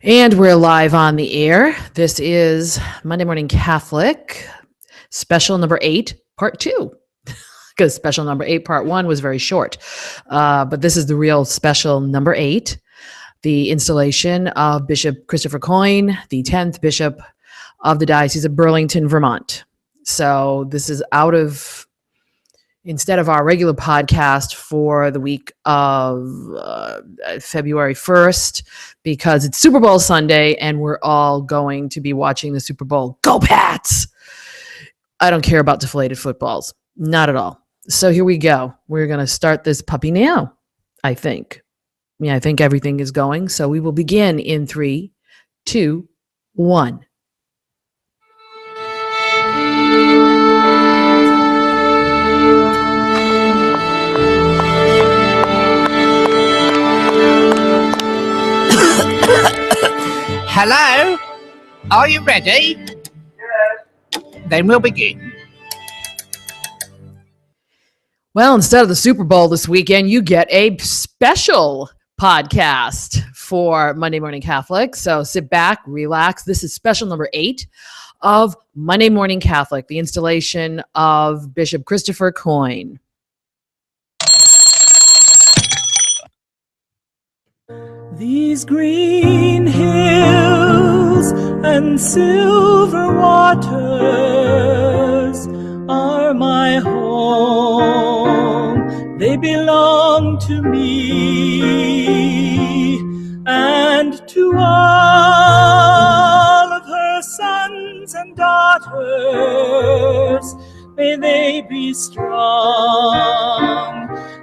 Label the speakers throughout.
Speaker 1: And we're live on the air. This is Monday Morning Catholic, special number 8, part 2, because special number 8, part 1 was very short. But this is the real special number 8, the installation of Bishop Christopher Coyne, the 10th Bishop of the Diocese of Burlington, Vermont. So this is instead of our regular podcast for the week of February 1st, because it's Super Bowl Sunday and we're all going to be watching the Super Bowl. Go Pats! I don't care about deflated footballs. Not at all. So here we go. We're going to start this puppy now, I think. I think everything is going. So we will begin in 3, 2, 1.
Speaker 2: Hello? Are you ready? Yes. Then we'll begin.
Speaker 1: Well, instead of the Super Bowl this weekend, you get a special podcast for Monday Morning Catholic. So sit back, relax. This is special number 8 of Monday Morning Catholic, the installation of Bishop Christopher Coyne.
Speaker 3: These green hills and silver waters are my home. They belong to me and to all of her sons and daughters. May they be strong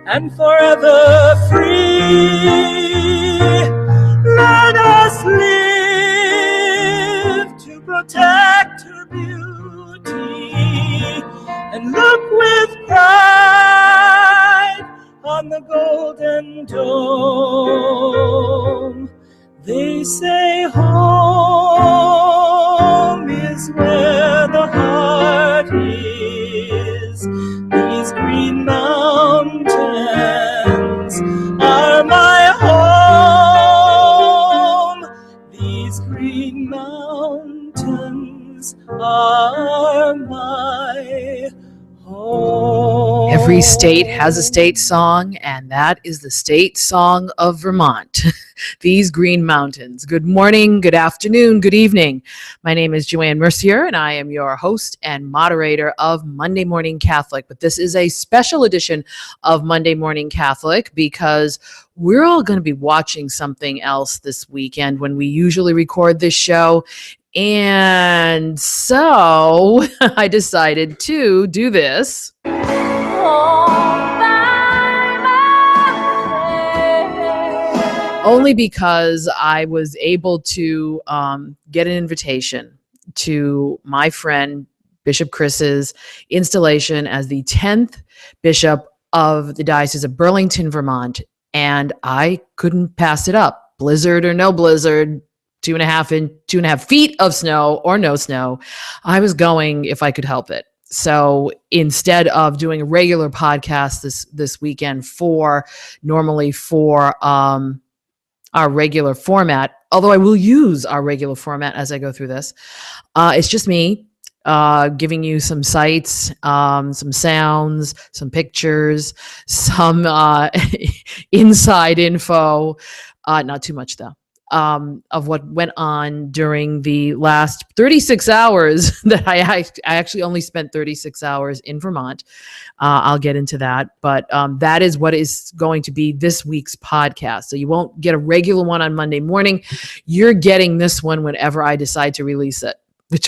Speaker 3: and forever free. Let us live to protect her beauty and look with pride on the golden dome. They say home is where the heart is. These green mountains are my home. These green mountains are my home.
Speaker 1: Every state has a state song, and that is the state song of Vermont. These green mountains. Good morning, good afternoon, good evening. My name is Joanne Mercier, and I am your host and moderator of Monday Morning Catholic. But this is a special edition of Monday Morning Catholic because we're all going to be watching something else this weekend when we usually record this show. And so I decided to do this. Only because I was able to get an invitation to my friend Bishop Chris's installation as the 10th Bishop of the Diocese of Burlington, Vermont, and I couldn't pass it up. Blizzard or no blizzard, 2.5 feet of snow or no snow, I was going if I could help it. So instead of doing a regular podcast this weekend normally for our regular format, although I will use our regular format as I go through this. It's just me giving you some sights, some sounds, some pictures, some inside info, not too much though, of what went on during the last 36 hours that I actually only spent 36 hours in Vermont. I'll get into that, but that is what is going to be this week's podcast. So you won't get a regular one on Monday morning. You're getting this one whenever I decide to release it, which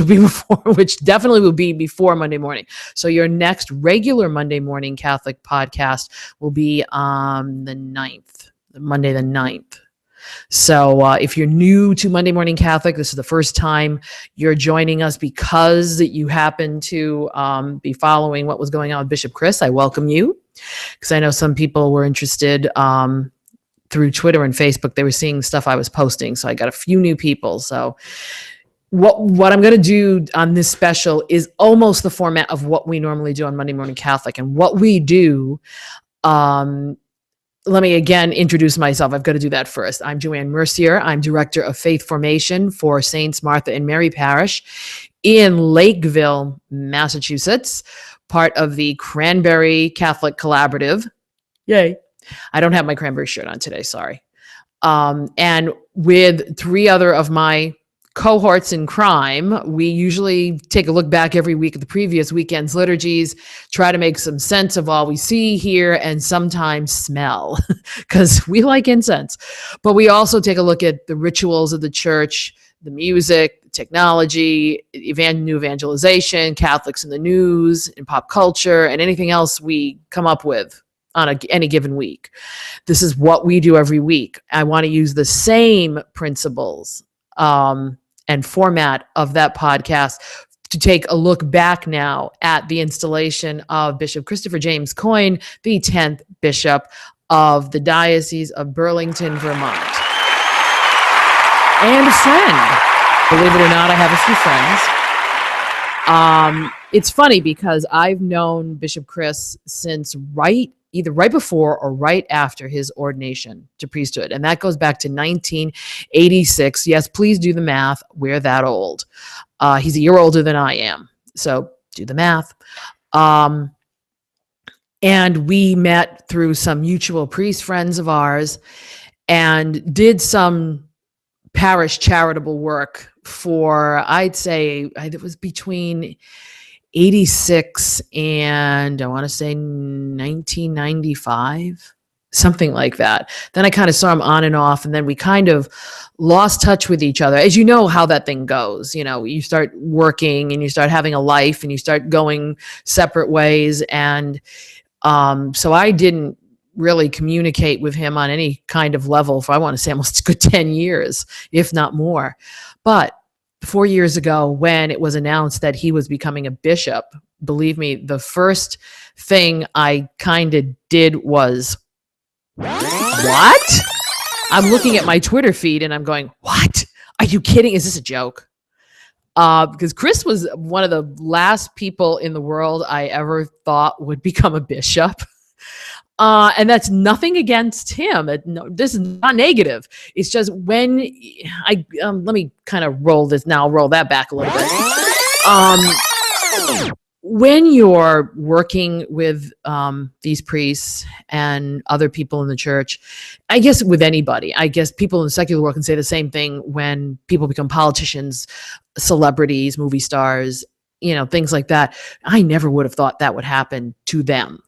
Speaker 1: definitely will be before Monday morning. So your next regular Monday Morning Catholic podcast will be on the 9th, Monday the 9th. So if you're new to Monday Morning Catholic, this is the first time you're joining us because you happen to be following what was going on with Bishop Chris. I welcome you because I know some people were interested through Twitter and Facebook. They were seeing stuff I was posting. So I got a few new people. So what I'm going to do on this special is almost the format of what we normally do on Monday Morning Catholic. And what we do let me again introduce myself. I've got to do that first. I'm Joanne Mercier. I'm Director of Faith Formation for Saints Martha and Mary Parish in Lakeville, Massachusetts, part of the Cranberry Catholic Collaborative. Yay. I don't have my cranberry shirt on today, sorry. And with 3 other of my cohorts in crime, we usually take a look back every week at the previous weekend's liturgies, try to make some sense of all we see, hear, and sometimes smell, because we like incense. But we also take a look at the rituals of the church, the music, technology, new evangelization, Catholics in the news, and pop culture, and anything else we come up with on any given week. This is what we do every week. I want to use the same principles and format of that podcast to take a look back now at the installation of Bishop Christopher James Coyne, the 10th Bishop of the Diocese of Burlington, Vermont. And a friend. Believe it or not, I have a few friends. It's funny because I've known Bishop Chris since either right before or right after his ordination to priesthood. And that goes back to 1986. Yes, please do the math. We're that old. He's a year older than I am. So do the math. And we met through some mutual priest friends of ours and did some parish charitable work for, I'd say, it was between 86 and I want to say 1995, something like that. Then I kind of saw him on and off, and then we kind of lost touch with each other. As you know how that thing goes, you start working and you start having a life and you start going separate ways. And so I didn't really communicate with him on any kind of level for, I want to say, almost a good 10 years, if not more. But 4 years ago, when it was announced that he was becoming a bishop, believe me, the first thing I kind of did was, what? I'm looking at my Twitter feed and I'm going, what? Are you kidding? Is this a joke? Because Chris was one of the last people in the world I ever thought would become a bishop. And that's nothing against him. This is not negative. It's just when let me kind of roll that back a little bit. When you're working with these priests and other people in the church, I guess with anybody, I guess people in the secular world can say the same thing when people become politicians, celebrities, movie stars, things like that. I never would have thought that would happen to them,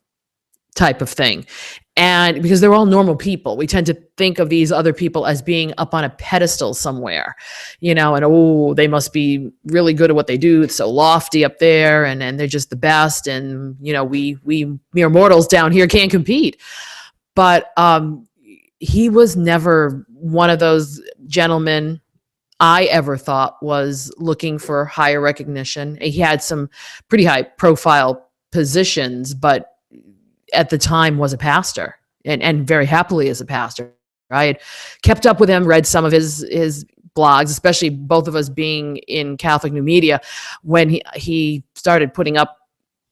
Speaker 1: type of thing. And because they're all normal people, we tend to think of these other people as being up on a pedestal somewhere, and they must be really good at what they do. It's so lofty up there, and they're just the best. And, we mere mortals down here can't compete. But he was never one of those gentlemen I ever thought was looking for higher recognition. He had some pretty high profile positions, but at the time was a pastor and very happily as a pastor. I had kept up with him, read some of his blogs, especially both of us being in Catholic New Media. When he started putting up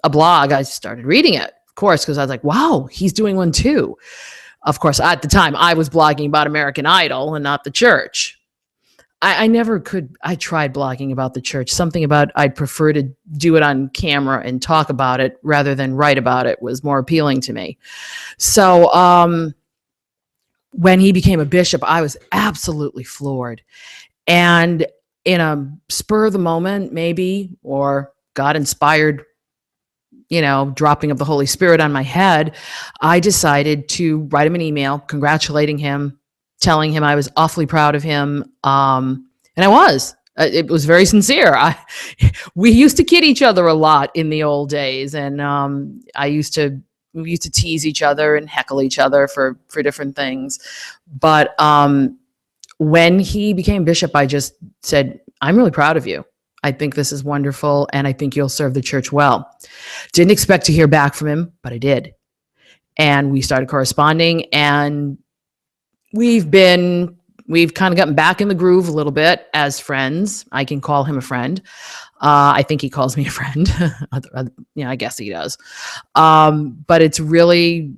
Speaker 1: a blog, I started reading it, of course, because I was like, wow, he's doing one too. Of course, at the time I was blogging about American Idol and not the church. I never could. I tried blogging about the church. Something about I'd prefer to do it on camera and talk about it rather than write about it was more appealing to me. So when he became a bishop, I was absolutely floored. And in a spur of the moment, maybe, or God inspired, dropping of the Holy Spirit on my head, I decided to write him an email congratulating him, telling him I was awfully proud of him. And I was. It was very sincere. We used to kid each other a lot in the old days. And we used to tease each other and heckle each other for different things. But when he became bishop, I just said, I'm really proud of you. I think this is wonderful. And I think you'll serve the church well. Didn't expect to hear back from him, but I did. And we started corresponding, and we've kind of gotten back in the groove a little bit as friends. I can call him a friend. I think he calls me a friend. I guess he does. But it's really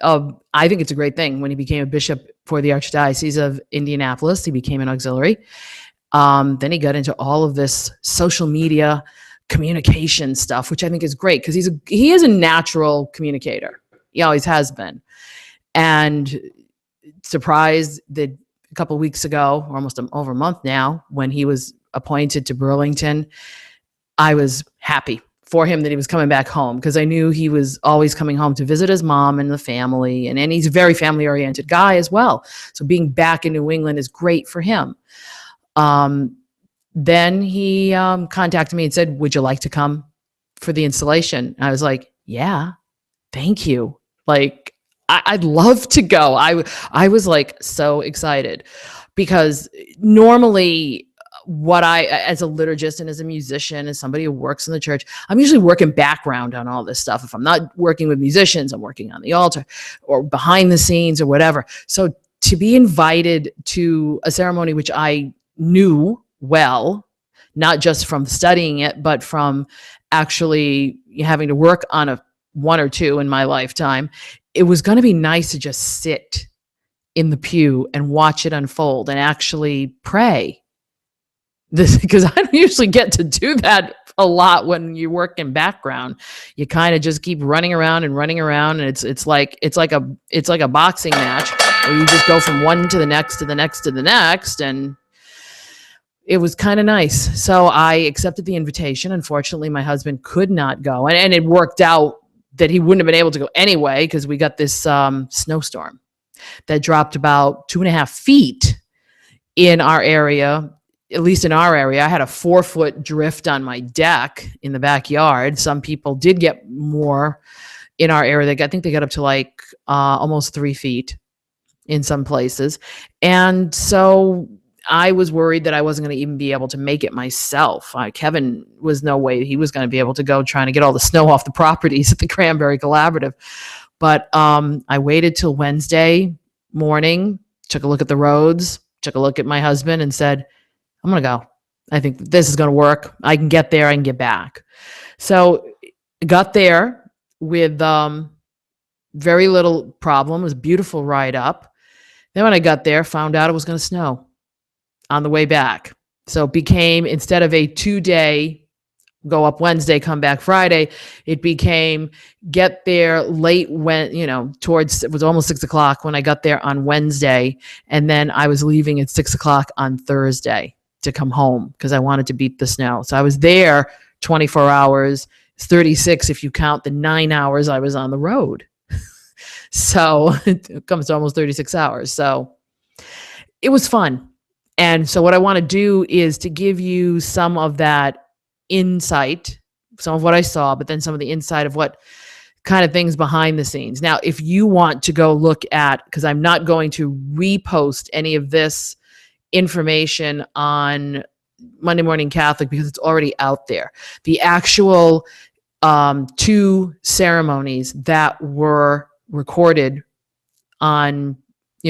Speaker 1: I think it's a great thing. When he became a bishop for the Archdiocese of Indianapolis, he became an auxiliary. Then he got into all of this social media communication stuff, which I think is great because he is a natural communicator. He always has been. And surprised that a couple of weeks ago, or almost over a month now, when he was appointed to Burlington, I was happy for him that he was coming back home because I knew he was always coming home to visit his mom and the family. And he's a very family-oriented guy as well. So being back in New England is great for him. Then he contacted me and said, would you like to come for the installation? And I was like, yeah, thank you. Like, I'd love to go. I was like so excited because normally what as a liturgist and as a musician, as somebody who works in the church, I'm usually working background on all this stuff. If I'm not working with musicians, I'm working on the altar or behind the scenes or whatever. So to be invited to a ceremony, which I knew well, not just from studying it, but from actually having to work on one or two in my lifetime, it was going to be nice to just sit in the pew and watch it unfold and actually pray. Because I don't usually get to do that a lot when you work in background. You kind of just keep running around, and it's like a boxing match where you just go from one to the next to the next to the next, and it was kind of nice. So I accepted the invitation. Unfortunately, my husband could not go, and it worked out that he wouldn't have been able to go anyway because we got this snowstorm that dropped about 2.5 feet in our area. At least in our area, I had a 4-foot drift on my deck in the backyard. Some people did get more in our area. I think they got up to like almost 3 feet in some places. And so I was worried that I wasn't going to even be able to make it myself. Kevin was no way he was going to be able to go trying to get all the snow off the properties at the Cranberry Collaborative. But I waited till Wednesday morning, took a look at the roads, took a look at my husband and said, I'm going to go. I think this is going to work. I can get there. I can get back. So I got there with very little problem. It was a beautiful ride up. Then when I got there, found out it was going to snow on the way back. So it became, instead of a 2-day, go up Wednesday, come back Friday, it became get there late when, it was almost 6:00 when I got there on Wednesday. And then I was leaving at 6:00 on Thursday to come home because I wanted to beat the snow. So I was there 24 hours, 36 if you count the 9 hours I was on the road. So it comes to almost 36 hours. So it was fun. And so what I want to do is to give you some of that insight, some of what I saw, but then some of the insight of what kind of things behind the scenes. Now, if you want to go look at, because I'm not going to repost any of this information on Monday Morning Catholic because it's already out there. The actual 2 ceremonies that were recorded on,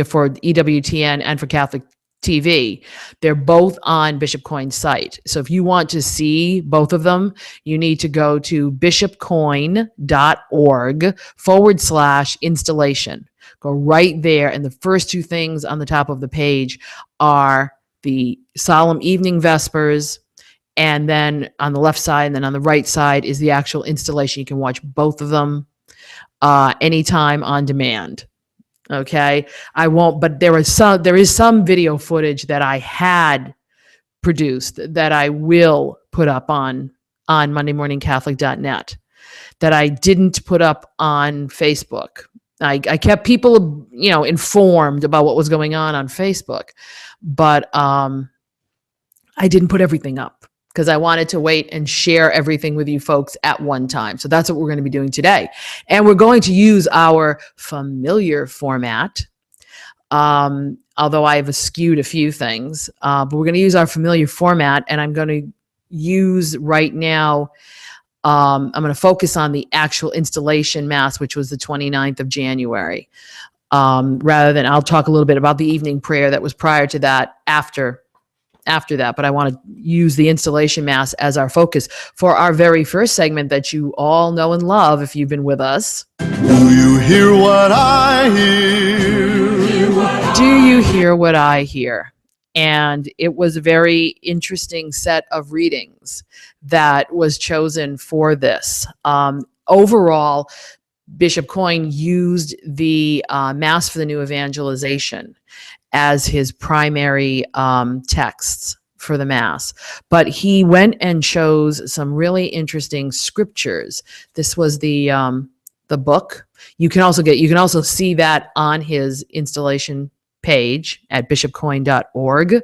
Speaker 1: for EWTN and for Catholic TV, they're both on Bishop Coyne's site. So if you want to see both of them, you need to go to bishopcoyne.org/installation. Go right there. And the first 2 things on the top of the page are the solemn evening vespers. And then on the left side and then on the right side is the actual installation. You can watch both of them anytime on demand. Okay. I won't, but there is some video footage that I had produced that I will put up on mondaymorningcatholic.net that I didn't put up on Facebook. I kept people, informed about what was going on Facebook, but I didn't put everything up because I wanted to wait and share everything with you folks at one time. So that's what we're going to be doing today. And we're going to use our familiar format, although I have skewed a few things, but we're going to use our familiar format, and I'm going to use right now, I'm going to focus on the actual installation mass, which was the 29th of January, rather than I'll talk a little bit about the evening prayer that was prior to that after after that, but I want to use the installation mass as our focus for our very first segment that you all know and love if you've been with us.
Speaker 4: Do you hear what I hear?
Speaker 1: Do you hear what I hear? And it was a very interesting set of readings that was chosen for this. Overall, Bishop Coyne used the Mass for the New Evangelization as his primary texts for the Mass, but he went and chose some really interesting scriptures. This was the book. You can also see that on his installation page at bishopcoyne.org.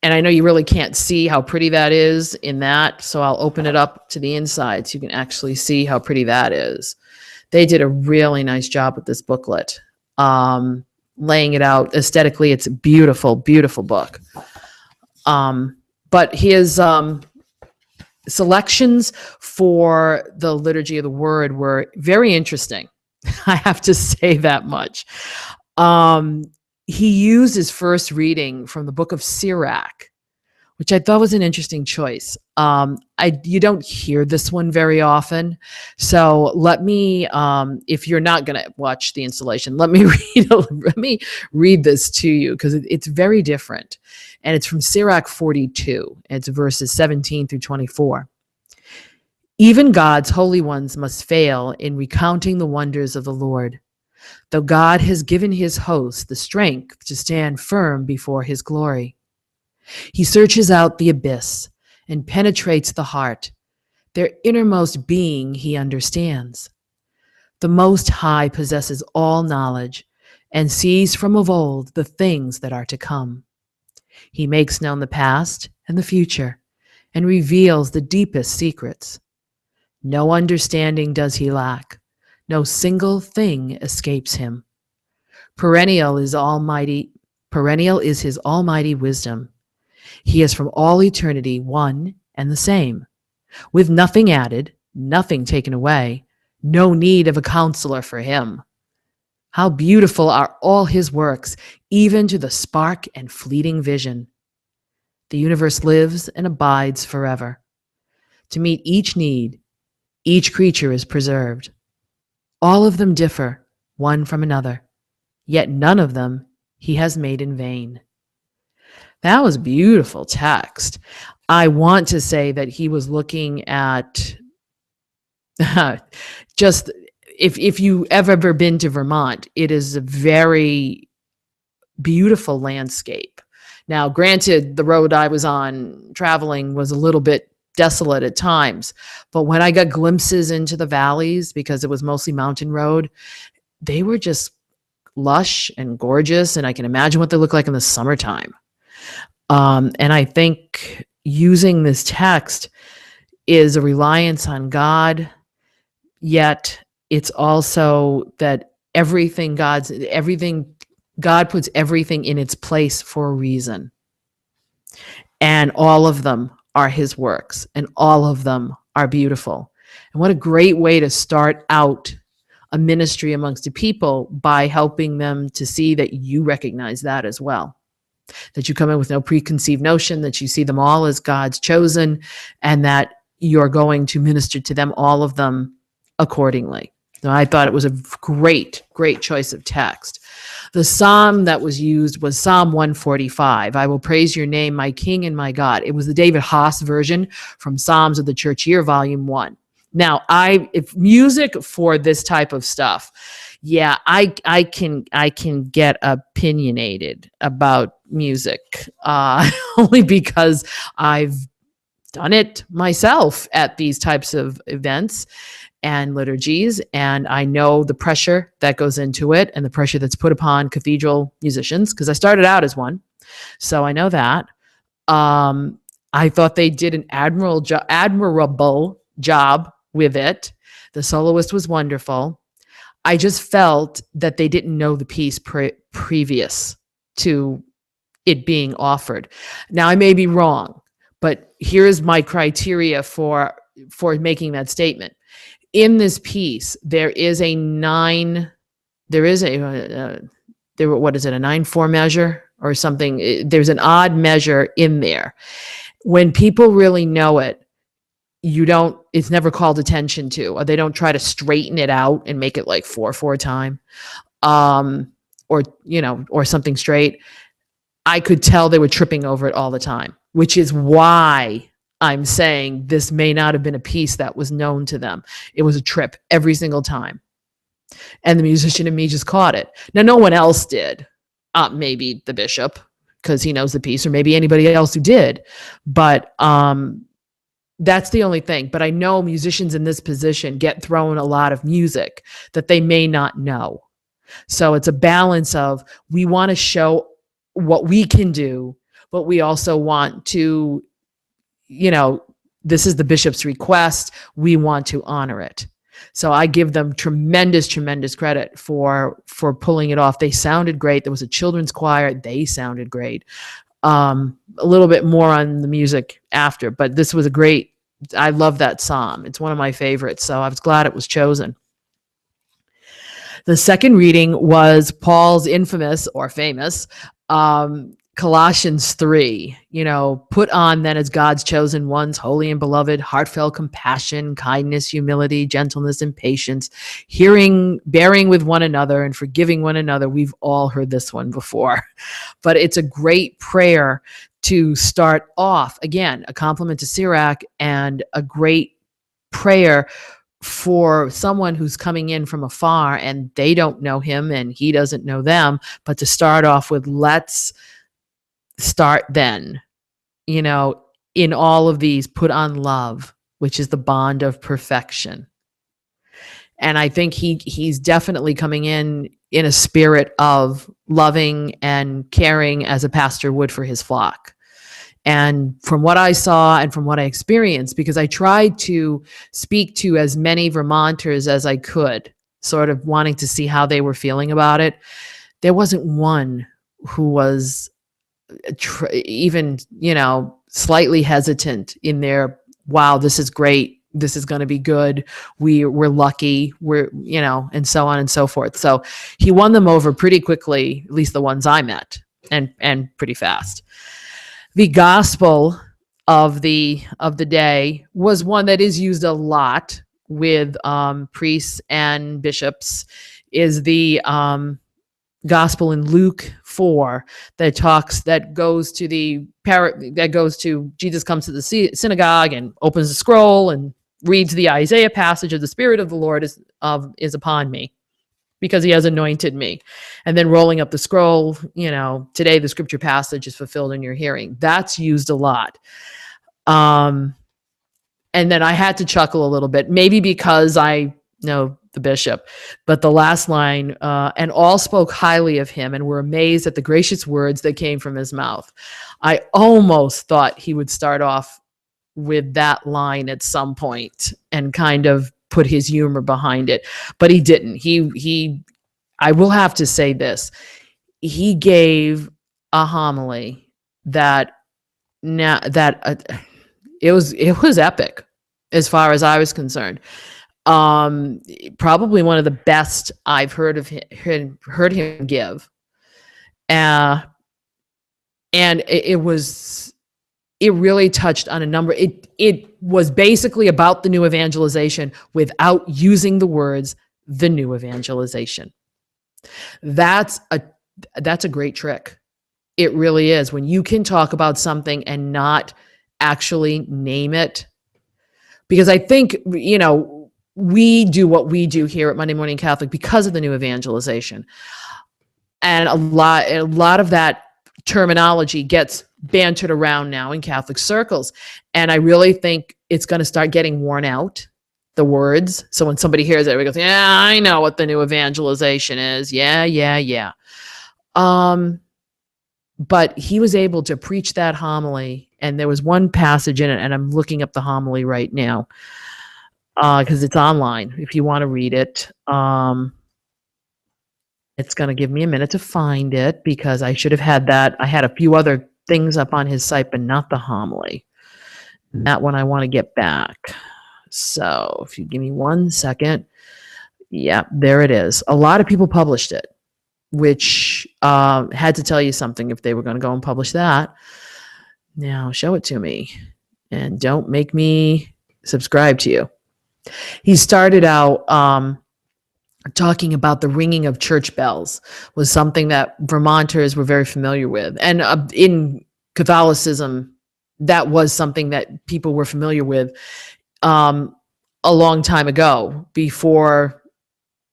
Speaker 1: And I know you really can't see how pretty that is in that, so I'll open it up to the inside so you can actually see how pretty that is. They did a really nice job with this booklet, laying it out aesthetically. It's a beautiful, beautiful book. But his selections for the Liturgy of the Word were very interesting. I have to say that much. He used his first reading from the book of Sirach, which I thought was an interesting choice. You don't hear this one very often. So let me, if you're not going to watch the installation, let me read this to you because it's very different. And it's from Sirach 42. It's verses 17 through 24. Even God's holy ones must fail in recounting the wonders of the Lord, though God has given his host the strength to stand firm before his glory. He searches out the abyss and penetrates the heart. Their innermost being he understands. The Most High possesses all knowledge and sees from of old the things that are to come. He makes known the past and the future and reveals the deepest secrets. No understanding does he lack. No single thing escapes him. Perennial is his almighty wisdom. He is from all eternity one and the same, with nothing added, nothing taken away, no need of a counselor for him. How beautiful are all his works, even to the spark and fleeting vision. The universe lives and abides forever. To meet each need, each creature is preserved. All of them differ, one from another, yet none of them he has made in vain. That was beautiful text. I want to say that he was looking at just, if you ever been to Vermont, it is a very beautiful landscape. Now, granted, the road I was on traveling was a little bit desolate at times, but when I got glimpses into the valleys, because it was mostly mountain road, they were just lush and gorgeous, and I can imagine what they look like in the summertime. And I think using this text is a reliance on God, yet it's also that God puts everything in its place for a reason. And all of them are his works, and all of them are beautiful. And what a great way to start out a ministry amongst the people, by helping them to see that you recognize that as well. That you come in with no preconceived notion, that you see them all as God's chosen, and that you're going to minister to them, all of them, accordingly. So I thought it was a great, great choice of text. The psalm that was used was Psalm 145. I will praise your name, my King and my God. It was the David Haas version from Psalms of the Church Year, Volume 1. Now, if music for this type of stuff, yeah, I can get opinionated about music, only because I've done it myself at these types of events and liturgies, and I know the pressure that goes into it and the pressure that's put upon cathedral musicians, because I started out as one, so I know that. I thought they did an admirable job with it. The soloist was wonderful. I just felt that they didn't know the piece previous to it being offered. Now, I may be wrong, but here's my criteria for making that statement. In this piece, there is a 9/4 measure or something. There's an odd measure in there. When people really know it, it's never called attention to, or they don't try to straighten it out and make it like 4/4 time, or something straight. I could tell they were tripping over it all the time, which is why I'm saying this may not have been a piece that was known to them. It was a trip every single time. And the musician in me just caught it. Now, no one else did. Maybe the bishop, because he knows the piece, or maybe anybody else who did. But that's the only thing. But I know musicians in this position get thrown a lot of music that they may not know. So it's a balance of, we want to show what we can do, but we also want to, this is the bishop's request. We want to honor it. So I give them tremendous, tremendous credit for pulling it off. They sounded great. There was a children's choir. They sounded great. A little bit more on the music after, but this was I love that psalm. It's one of my favorites. So I was glad it was chosen. The second reading was Paul's infamous or famous Colossians 3, put on then as God's chosen ones, holy and beloved, heartfelt compassion, kindness, humility, gentleness, and patience, bearing with one another and forgiving one another. We've all heard this one before, but it's a great prayer to start off. Again, a compliment to Sirach, and a great prayer for someone who's coming in from afar and they don't know him and he doesn't know them, but to start off with, let's start then, in all of these, put on love, which is the bond of perfection. And I think he's definitely coming in a spirit of loving and caring as a pastor would for his flock. And from what I saw and from what I experienced, because I tried to speak to as many Vermonters as I could, sort of wanting to see how they were feeling about it, there wasn't one who was even, slightly hesitant in their, wow, this is great. This is going to be good. We're lucky. And so on and so forth. So he won them over pretty quickly, at least the ones I met, and pretty fast. The gospel of the day was one that is used a lot with priests and bishops, is the gospel in Luke 4 that goes to Jesus comes to the synagogue and opens the scroll and reads the Isaiah passage of the Spirit of the Lord is upon me, because he has anointed me. And then rolling up the scroll, today the scripture passage is fulfilled in your hearing. That's used a lot. And then I had to chuckle a little bit, maybe because I know the bishop, but the last line, and all spoke highly of him and were amazed at the gracious words that came from his mouth. I almost thought he would start off with that line at some point and kind of put his humor behind it, but he didn't. I will have to say this. He gave a homily that it was epic as far as I was concerned. Probably one of the best I've heard him give. And it really touched on a number. It was basically about the new evangelization without using the words the new evangelization. That's a great trick. It really is, when you can talk about something and not actually name it. Because I think, we do what we do here at Monday Morning Catholic because of the new evangelization. And a lot of that terminology gets bantered around now in Catholic circles. And I really think it's going to start getting worn out, the words. So when somebody hears it, we go, yeah, I know what the new evangelization is. Yeah. But he was able to preach that homily. And there was one passage in it, and I'm looking up the homily right now, because it's online if you want to read it. It's going to give me a minute to find it, because I should have had that. I had a few other things up on his site, but not the homily. And that one I want to get back. So if you give me 1 second. Yeah, there it is. A lot of people published it. which had to tell you something if they were going to go and publish that. Now show it to me, and don't make me subscribe to you. He started out talking about the ringing of church bells was something that Vermonters were very familiar with. And in Catholicism, that was something that people were familiar with a long time ago, before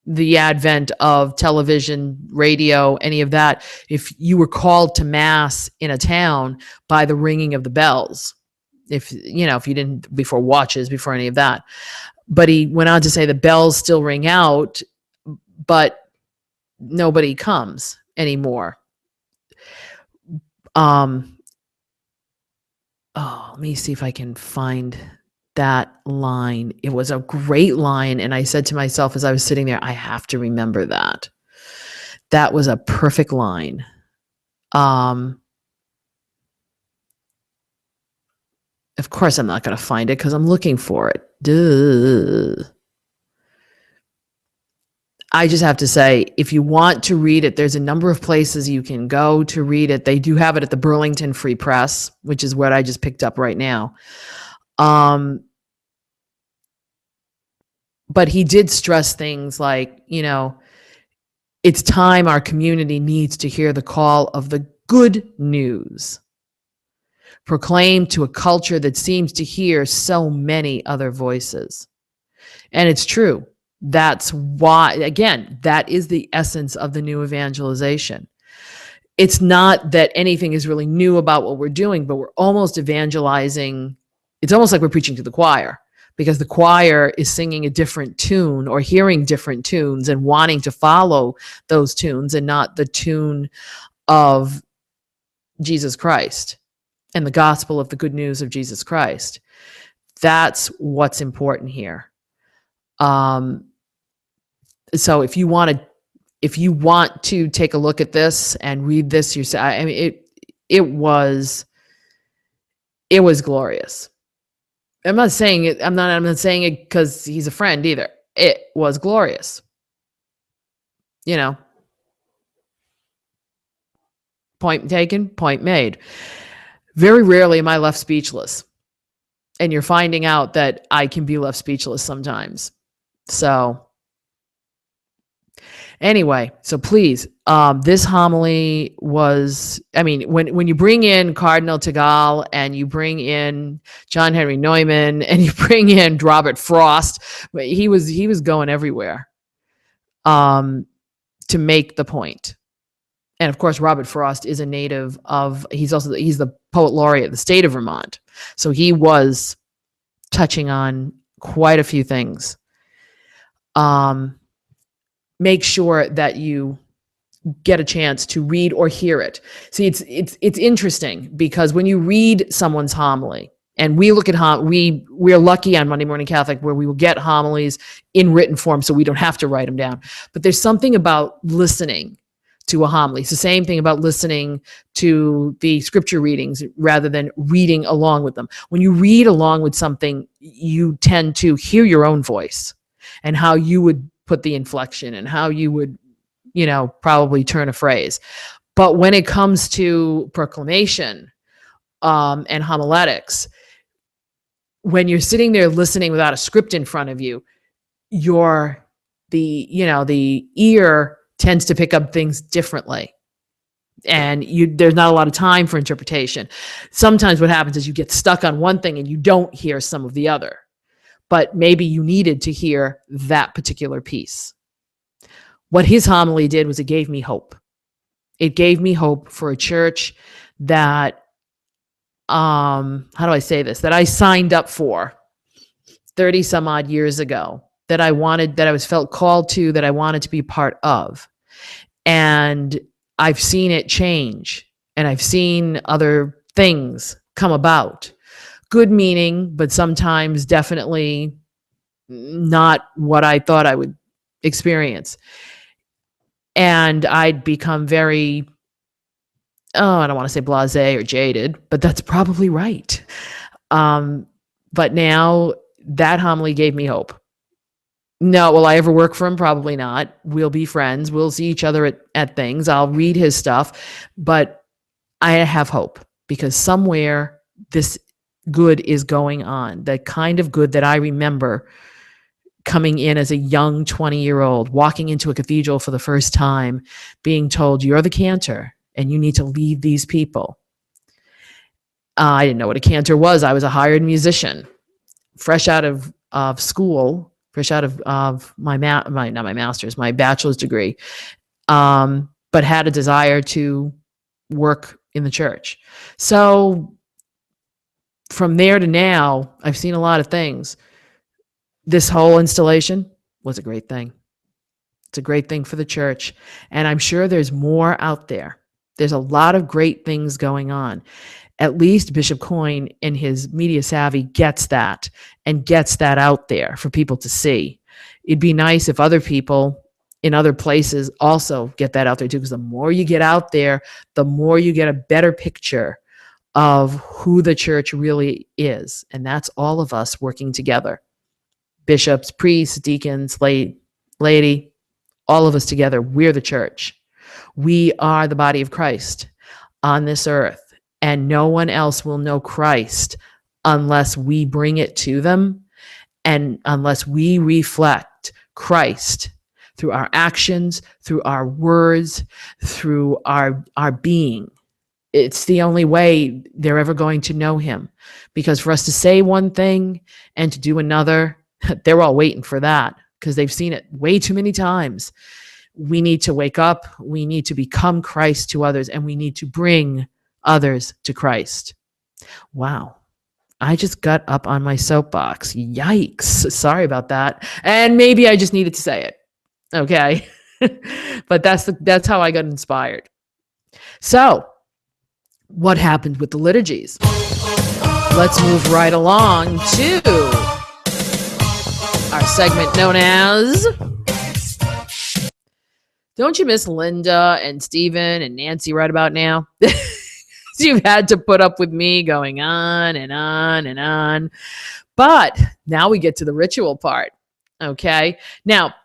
Speaker 1: the advent of television, radio, any of that. If you were called to mass in a town by the ringing of the bells, if you didn't, before watches, before any of that. But he went on to say the bells still ring out, but nobody comes anymore. Let me see if I can find that line. It was a great line, and I said to myself as I was sitting there, I have to remember that. That was a perfect line. Of course, I'm not going to find it because I'm looking for it. Duh. I just have to say, if you want to read it, there's a number of places you can go to read it. They do have it at the Burlington Free Press, which is what I just picked up right now. But he did stress things like, it's time our community needs to hear the call of the good news, proclaimed to a culture that seems to hear so many other voices. And it's true. That's why, again, that is the essence of the new evangelization. It's not that anything is really new about what we're doing, but we're almost evangelizing. It's almost like we're preaching to the choir, because the choir is singing a different tune or hearing different tunes and wanting to follow those tunes and not the tune of Jesus Christ and the gospel of the good news of Jesus Christ. That's what's important here. So if you want to take a look at this and read this yourself, I mean, it was glorious. I'm not saying it. I'm not saying it because he's a friend either. It was glorious. Point taken, point made. Very rarely am I left speechless. And you're finding out that I can be left speechless sometimes. So anyway, so please, this homily was, when you bring in Cardinal Tagal and you bring in John Henry Neumann and you bring in Robert Frost, he was going everywhere to make the point. And of course, Robert Frost is a native of, he's the poet laureate of the state of Vermont. So he was touching on quite a few things. Make sure that you get a chance to read or hear it. See, it's interesting because when you read someone's homily, and we look at we're lucky on Monday Morning Catholic where we will get homilies in written form, so we don't have to write them down. But there's something about listening to a homily. It's the same thing about listening to the scripture readings rather than reading along with them. When you read along with something, you tend to hear your own voice and how you would put the inflection and how you would, probably turn a phrase. But when it comes to proclamation and homiletics, when you're sitting there listening without a script in front of you, the ear tends to pick up things differently. And there's not a lot of time for interpretation. Sometimes what happens is you get stuck on one thing and you don't hear some of the other. But maybe you needed to hear that particular piece. What his homily did was it gave me hope. It gave me hope for a church that, how do I say this, that I signed up for 30 some odd years ago, that I felt called to, that I wanted to be part of. And I've seen it change, and I've seen other things come about. Good meaning, but sometimes definitely not what I thought I would experience. And I'd become very, I don't want to say blasé or jaded, but that's probably right. But now that homily gave me hope. No, will I ever work for him? Probably not. We'll be friends. We'll see each other at things. I'll read his stuff, but I have hope because somewhere this good is going on. The kind of good that I remember coming in as a young 20-year-old, walking into a cathedral for the first time, being told, you're the cantor and you need to lead these people. I didn't know what a cantor was. I was a hired musician, fresh out of school, fresh out of my not my master's, my bachelor's degree, but had a desire to work in the church. So from there to now, I've seen a lot of things. This whole installation was a great thing. It's a great thing for the church. And I'm sure there's more out there. There's a lot of great things going on. At least Bishop Coyne in his media savvy gets that and gets that out there for people to see. It'd be nice if other people in other places also get that out there too, because the more you get out there, the more you get a better picture of who the church really is. And that's all of us working together. Bishops, priests, deacons, laity, all of us together, we're the church. We are the body of Christ on this earth, and no one else will know Christ unless we bring it to them and unless we reflect Christ through our actions, through our words, through our being. It's the only way they're ever going to know him, because for us to say one thing and to do another, they're all waiting for that because they've seen it way too many times. We need to wake up. We need to become Christ to others, and we need to bring others to Christ. Wow. I just got up on my soapbox. Yikes. Sorry about that. And maybe I just needed to say it. Okay. But that's how I got inspired. So what happened with the liturgies? Let's move right along to our segment known as Don't You Miss Linda and Stephen and Nancy right about now? You've had to put up with me going on and on and on. But now we get to the ritual part. Okay. Now,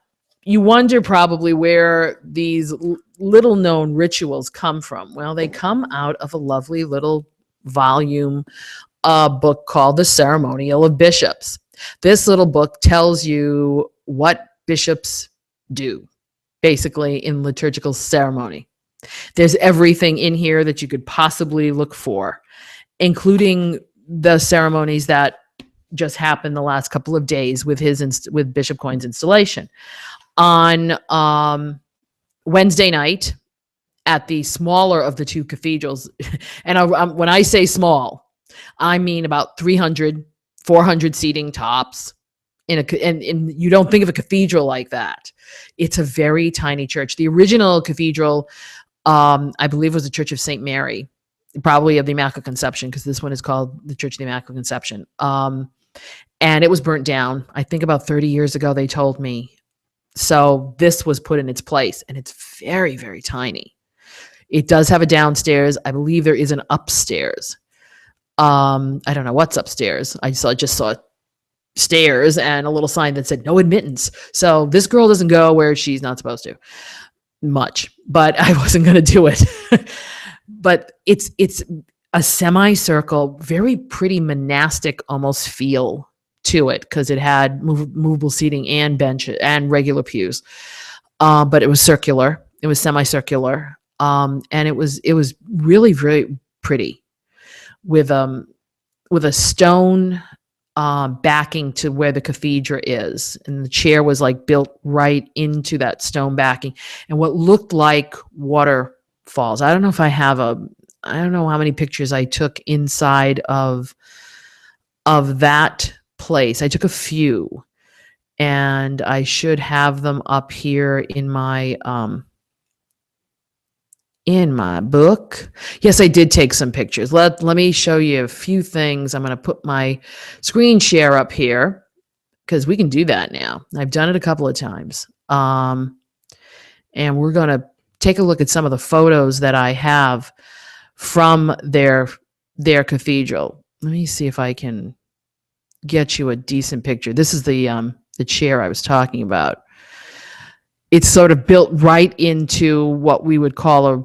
Speaker 1: you wonder probably where these little known rituals come from. Well, they come out of a lovely little volume book called The Ceremonial of Bishops. This little book tells you what bishops do, basically, in liturgical ceremony. There's everything in here that you could possibly look for, including the ceremonies that just happened the last couple of days with with Bishop Coyne's installation. On Wednesday night at the smaller of the two cathedrals, and when I say small, I mean about 300, 400 seating tops. And you don't think of a cathedral like that. It's a very tiny church. The original cathedral, I believe, was the Church of St. Mary, probably of the Immaculate Conception, because this one is called the Church of the Immaculate Conception. And it was burnt down, I think about 30 years ago, they told me. So this was put in its place, and it's very, very tiny. It does have a downstairs. I believe there is an upstairs. I don't know what's upstairs. I just saw stairs and a little sign that said no admittance. So this girl doesn't go where she's not supposed to much, but I wasn't going to do it. But it's a semicircle, very pretty monastic almost feel to it, because it had movable seating and benches and regular pews. But it was circular. It was semicircular. And it was really, really pretty with a stone backing to where the cathedra is. And the chair was like built right into that stone backing, and what looked like waterfalls. I don't know how many pictures I took inside of that place. I took a few, and I should have them up here in my book. Yes, I did take some pictures. Let me show you a few things. I'm going to put my screen share up here, because we can do that now. I've done it a couple of times. And we're going to take a look at some of the photos that I have from their cathedral. Let me see if I can get you a decent picture. This is the the chair I was talking about. It's sort of built right into what we would call a,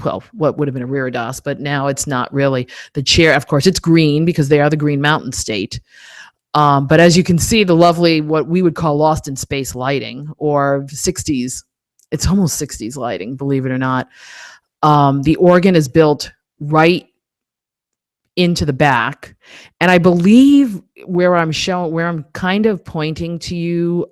Speaker 1: well, what would have been a reredos, but now it's not really. The chair, of course, it's green because they are the Green Mountain State. But as you can see, the lovely, what we would call lost in space lighting, or 60s, it's almost 60s lighting, believe it or not. The organ is built right into the back. And I believe where I'm kind of pointing to you,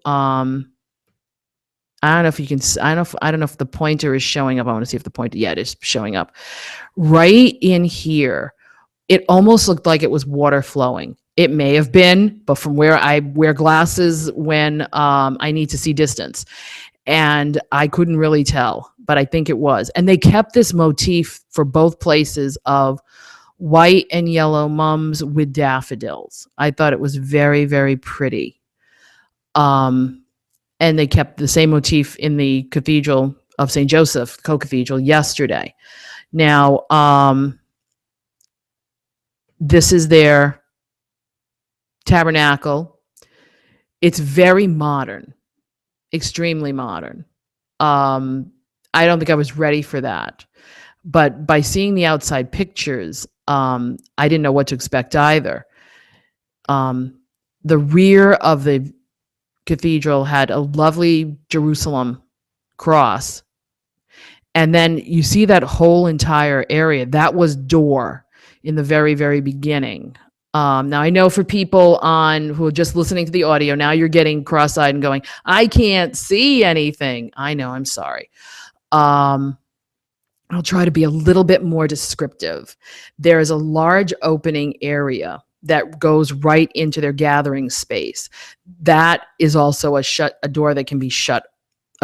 Speaker 1: I don't know if you can, I don't know if the pointer is showing up. I want to see if the pointer, yeah, it is showing up. Right in here, it almost looked like it was water flowing. It may have been, but from where I wear glasses when I need to see distance, and I couldn't really tell, but I think it was. And they kept this motif for both places of white and yellow mums with daffodils. I thought it was very, very pretty. And they kept the same motif in the Cathedral of St. Joseph, co-cathedral, yesterday. Now, this is their tabernacle. It's very modern, extremely modern. I don't think I was ready for that. But by seeing the outside pictures, I didn't know what to expect either. The rear of the cathedral had a lovely Jerusalem cross. And then you see that whole entire area. That was door in the very, very beginning. Now I know for people who are just listening to the audio, now you're getting cross-eyed and going, I can't see anything. I know, I'm sorry. I'll try to be a little bit more descriptive. There is a large opening area that goes right into their gathering space. That is also a door that can be shut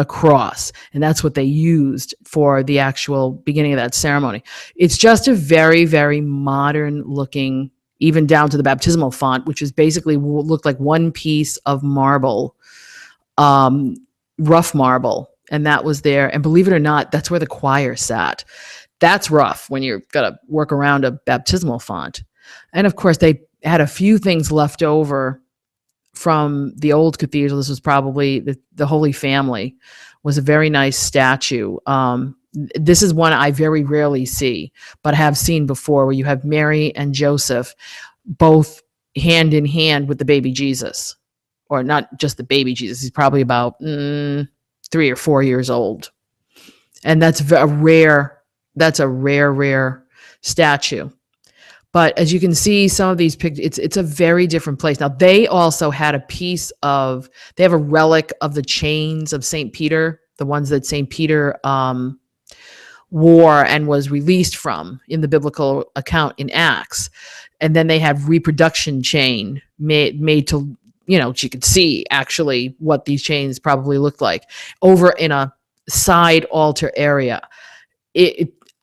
Speaker 1: across. And that's what they used for the actual beginning of that ceremony. It's just a very, very modern looking, even down to the baptismal font, which is basically looked like one piece of marble, rough marble. And that was there. And believe it or not, that's where the choir sat. That's rough when you've got to work around a baptismal font. And of course, they had a few things left over from the old cathedral. This was probably the Holy Family was a very nice statue. This is one I very rarely see, but have seen before, where you have Mary and Joseph both hand in hand with the baby Jesus, or not just the baby Jesus. He's probably about 3 or 4 years old. And that's a rare statue. But as you can see, some of these pictures, it's a very different place. Now, they also had they have a relic of the chains of St. Peter, the ones that St. Peter wore and was released from in the biblical account in Acts. And then they have reproduction chain made to, so you could see actually what these chains probably looked like over in a side altar area.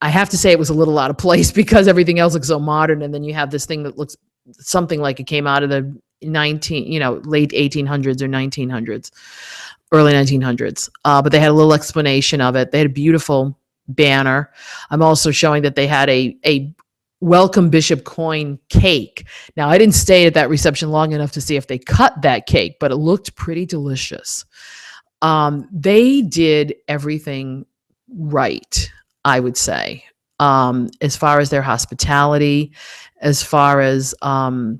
Speaker 1: I have to say it was a little out of place because everything else looks so modern. And then you have this thing that looks something like it came out of the late 1800s or 1900s, early 1900s. But they had a little explanation of it. They had a beautiful banner. I'm also showing that they had a welcome bishop coin cake. Now, I didn't stay at that reception long enough to see if they cut that cake, but it looked pretty delicious. They did everything right, I would say, as far as their hospitality, as far as, the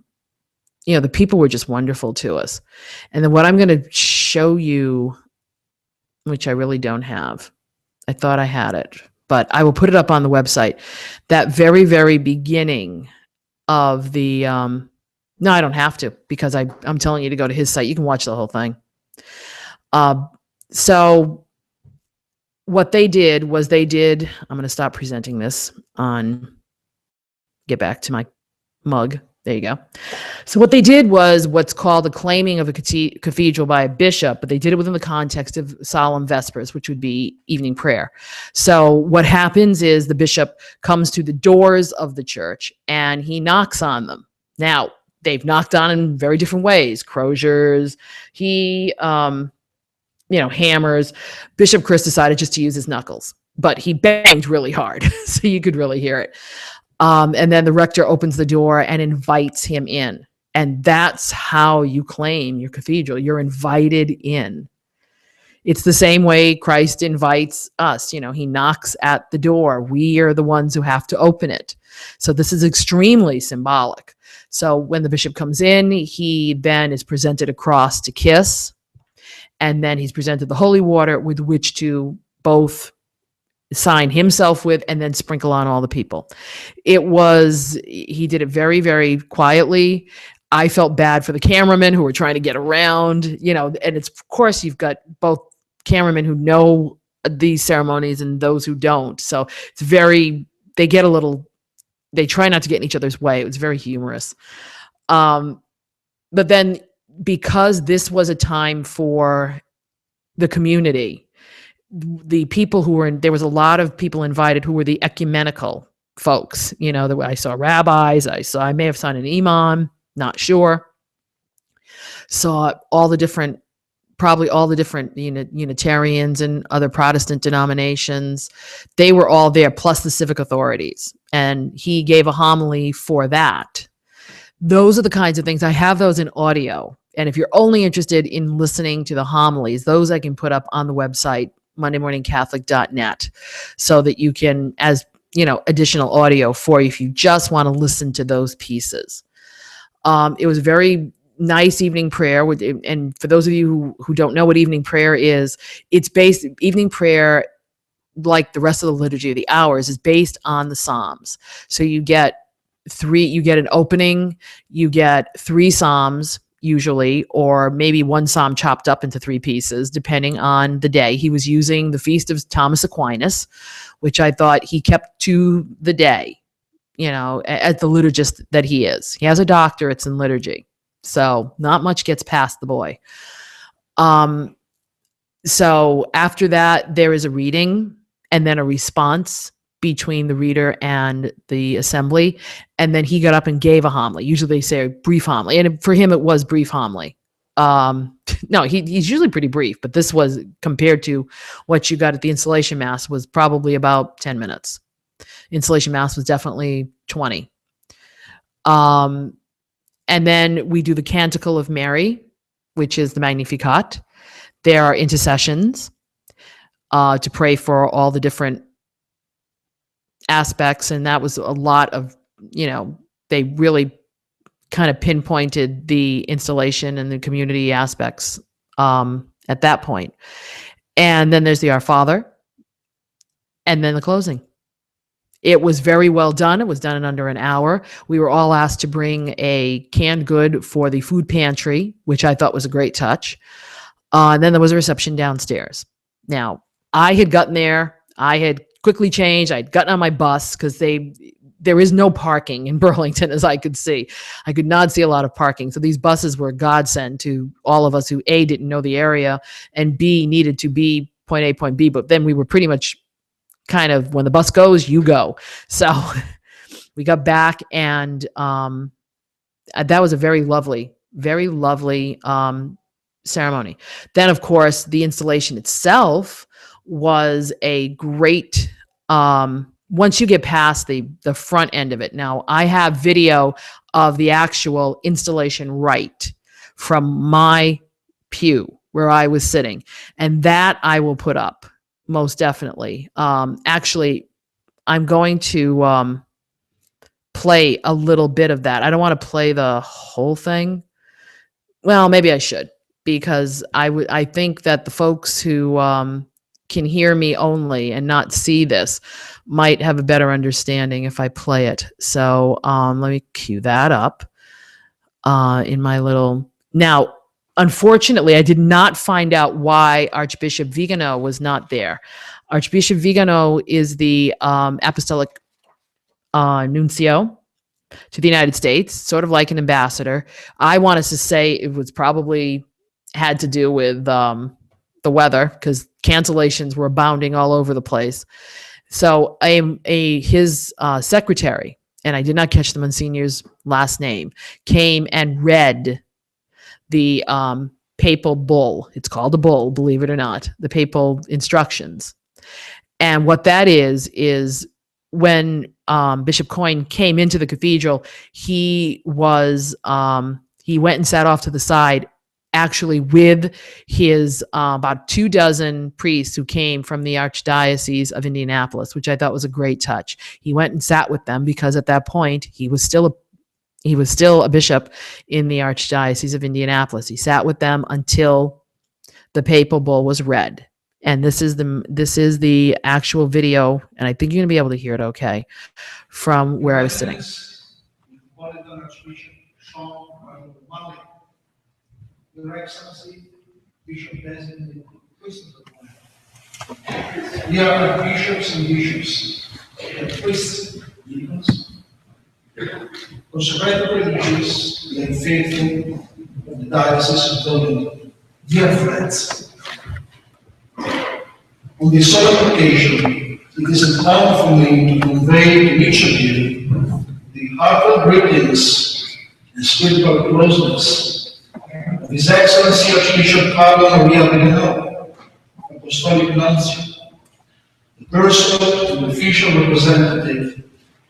Speaker 1: people were just wonderful to us. And then what I'm going to show you, which I really don't have, I thought I had it, but I will put it up on the website. That very, very beginning of the, no, I don't have to, because I'm telling you to go to his site. You can watch the whole thing. So what they did was I'm going to stop presenting this get back to my mug. There you go. So what they did was what's called the claiming of a cathedral by a bishop, but they did it within the context of solemn vespers, which would be evening prayer. So what happens is the bishop comes to the doors of the church and he knocks on them. Now, they've knocked on in very different ways. Croziers, hammers. Bishop Chris decided just to use his knuckles, but he banged really hard, so you could really hear it. And then the rector opens the door and invites him in. And that's how you claim your cathedral. You're invited in. It's the same way Christ invites us. He knocks at the door. We are the ones who have to open it. So this is extremely symbolic. So when the bishop comes in, he then is presented a cross to kiss, and then he's presented the holy water with which to both sign himself with and then sprinkle on all the people. He did it very, very quietly. I felt bad for the cameramen who were trying to get around, and it's, of course, you've got both cameramen who know these ceremonies and those who don't. So it's they try not to get in each other's way. It was very humorous. But then, because this was a time for the community, the people there was a lot of people invited who were the ecumenical folks. I saw rabbis, I may have seen an imam, not sure. Saw probably all the different Unitarians and other Protestant denominations. They were all there, plus the civic authorities. And he gave a homily for that. Those are the kinds of things. I have those in audio. And if you're only interested in listening to the homilies, those I can put up on the website, mondaymorningcatholic.net, so that you can, as additional audio for you if you just want to listen to those pieces. It was a very nice evening prayer. And for those of you who don't know what evening prayer is, evening prayer, like the rest of the liturgy of the hours, is based on the Psalms. So you get an opening, you get 3 Psalms usually, or maybe 1 Psalm chopped up into 3 pieces, depending on the day. He was using the feast of Thomas Aquinas, which I thought he kept to the day, as the liturgist that he is. He has a doctorate in liturgy, so not much gets past the boy. So after that, there is a reading and then a response between the reader and the assembly. And then he got up and gave a homily. Usually they say a brief homily. And for him, it was brief homily. No, he's usually pretty brief, but this was, compared to what you got at the installation mass, was probably about 10 minutes. Installation mass was definitely 20. And then we do the Canticle of Mary, which is the Magnificat. There are intercessions to pray for all the different aspects, and that was a lot of, they really kind of pinpointed the installation and the community aspects at that point. And then there's the Our Father, and then the closing. It was very well done. It was done in under an hour. We were all asked to bring a canned good for the food pantry, which I thought was a great touch. And then there was a reception downstairs. Now, I had gotten there. I had quickly changed. I'd gotten on my bus because there is no parking in Burlington, as I could see. I could not see a lot of parking. So these buses were a godsend to all of us who, A, didn't know the area, and B, needed to be point A, point B. But then we were pretty much kind of, when the bus goes, you go. So we got back, and that was a very lovely ceremony. Then, of course, the installation itself was a great, once you get past the front end of it. Now, I have video of the actual installation right from my pew where I was sitting, and that I will put up, most definitely. Actually, I'm going to play a little bit of that. I don't want to play the whole thing. Well, maybe I should, because I think that the folks who can hear me only and not see this might have a better understanding if I play it. So let me cue that up in my little... Now, unfortunately, I did not find out why Archbishop Vigano was not there. Archbishop Vigano is the apostolic nuncio to the United States, sort of like an ambassador. I want us to say it was probably had to do with the weather, because cancellations were abounding all over the place. So his secretary, and I did not catch the Monsignor's last name, came and read the papal bull. It's called a bull, believe it or not, the papal instructions. And what that is when Bishop Coyne came into the cathedral, he went and sat off to the side, actually with his about 24 priests who came from the Archdiocese of Indianapolis, which I thought was a great touch. He went and sat with them because at that point he was still a bishop in the Archdiocese of Indianapolis. He sat with them until the papal bull was read. And this is the actual video, and I think you're going to be able to hear it okay, from where I was sitting.
Speaker 5: Your Excellency, Bishop Designate Christopher Coyne. We are bishops and bishops, and priests, deacons, consecrated religious, and faithful of the Diocese of Dublin. Dear friends, on this solemn occasion, it is an honor for me to convey to each of you the heartfelt greetings and spiritual closeness of His Excellency Archbishop Carlo Maria Vigano, Apostolic Nuncio, the personal and official representative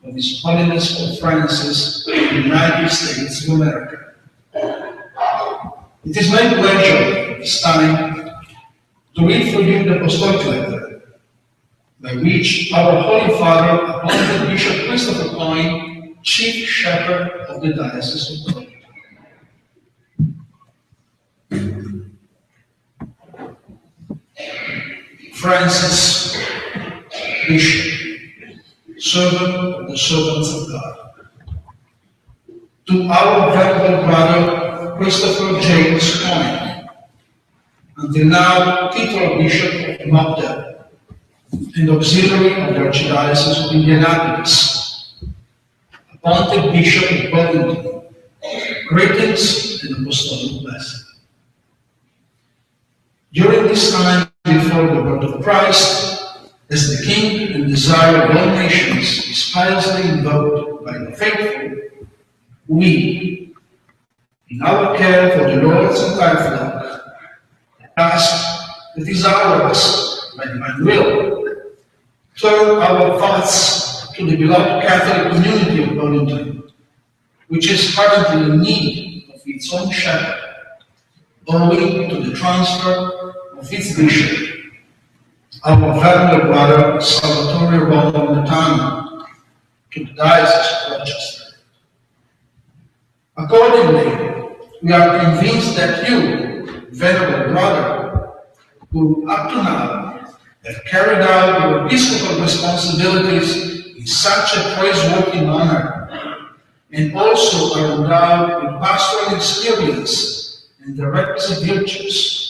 Speaker 5: of His Holiness Pope Francis of the United States of America. It is my pleasure at this time to read for you the Apostolic letter by which our Holy Father appointed Bishop Christopher Coyne Chief Shepherd of the Diocese of Dublin. Francis, Bishop, servant of the servants of God. To our venerable brother Christopher James Coyne, until now titular Bishop of Magdala and auxiliary of the Archdiocese of Indianapolis, appointed Bishop of Wellington, greetings and apostolic blessing. During this time before the birth of Christ, as the King and desire of all nations is piously invoked by the faithful, we, in our care for the Lord's entire flock, the task that is ours by divine will, turn our thoughts to the beloved Catholic community of Wellington, which is currently in need of its own shepherd, owing to the transfer of its bishop, our venerable brother Salvatore Romo, to the Diocese of Rochester. Accordingly, we are convinced that you, venerable brother, who up to now have carried out your episcopal responsibilities in such a praiseworthy manner, and also are endowed with pastoral experience and the requisite virtues,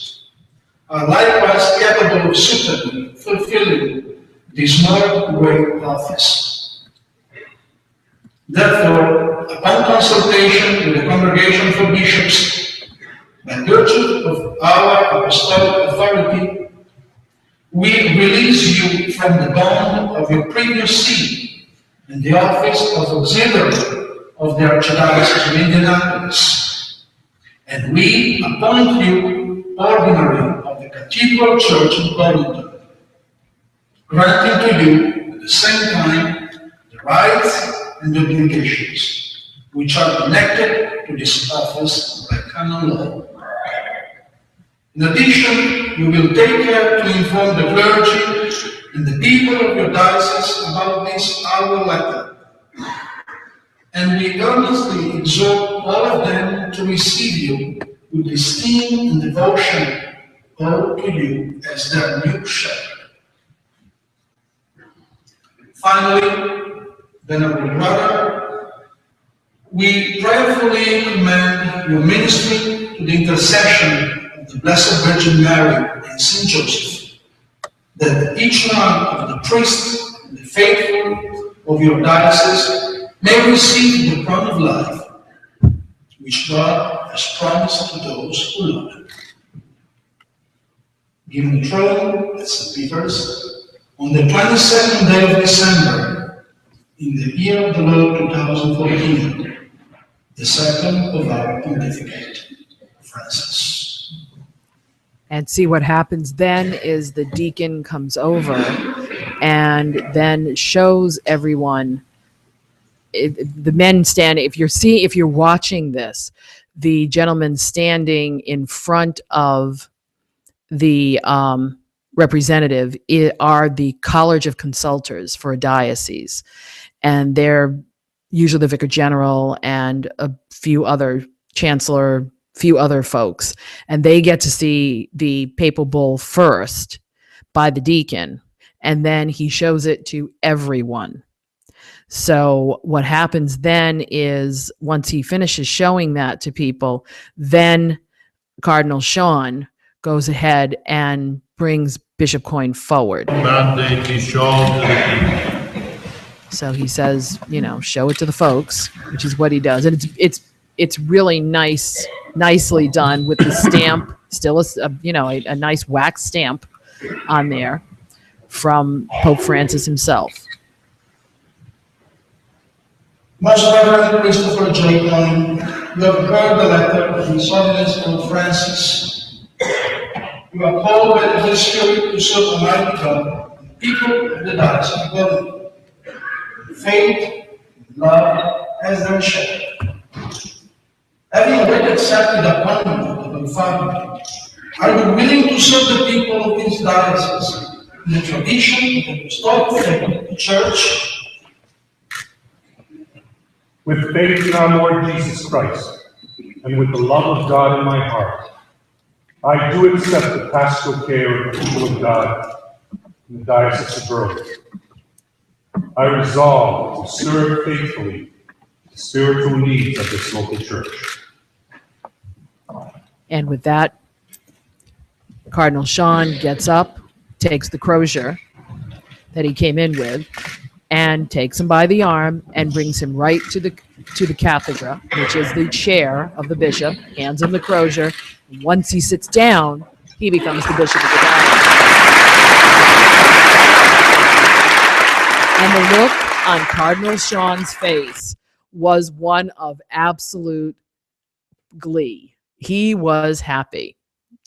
Speaker 5: are likewise capable of suitably fulfilling this more great office. Therefore, upon consultation with the Congregation for Bishops, by virtue of our apostolic authority, we release you from the bond of your previous see and the office of auxiliary of the Archdiocese of Indianapolis, and we appoint you ordinary of the Cathedral Church of Wellington, granting to you at the same time the rights and obligations which are connected to this office by canon law. In addition, you will take care to inform the clergy and the people of your diocese about this our letter, and we earnestly exhort all of them to receive you with the esteem and devotion owed to you as their new shepherd. Finally, venerable brother, we prayerfully commend your ministry to the intercession of the Blessed Virgin Mary and Saint Joseph, that each one of the priests and the faithful of your diocese may receive the crown of life, which God has promised to those who love Him. Given the throne at St. Peter's on the 22nd day of December, in the year of the Lord 2014, the second of our pontificate, Francis.
Speaker 1: And see what happens then is the deacon comes over and then shows everyone the men standing, if you're watching this, the gentleman standing in front of the representative are the College of Consultors for a diocese, and they're usually the vicar general and a few other chancellor, few other folks, and they get to see the papal bull first by the deacon, and then he shows it to everyone. So what happens then is once he finishes showing that to people, then Cardinal Sean goes ahead and brings Bishop Coyne forward.
Speaker 6: Mandate be shown to the people.
Speaker 1: So he says, show it to the folks, which is what he does. And it's really nicely done with the stamp, still a nice wax stamp on there from Pope Francis himself.
Speaker 5: Most Reverend Christopher J. Coyne, you have heard the letter of His Holiness Pope Francis. You are called by the Holy Spirit to serve Almighty God, the people of the Diocese of Berlin. Faith, love, as their shepherd. Having already accepted the appointment of the Father, are you willing to serve the people of this diocese in the tradition of the apostolic faith of the Church?
Speaker 6: With faith in our Lord Jesus Christ, and with the love of God in my heart, I do accept the pastoral care of the people of God in the Diocese of Berlin. I resolve to serve faithfully the spiritual needs of this local church.
Speaker 1: And with that, Cardinal Sean gets up, takes the crozier that he came in with, and takes him by the arm and brings him right to the cathedra, which is the chair of the bishop, hands him the crozier. Once he sits down, he becomes the bishop of the diocese. And the look on Cardinal Sean's face was one of absolute glee. He was happy.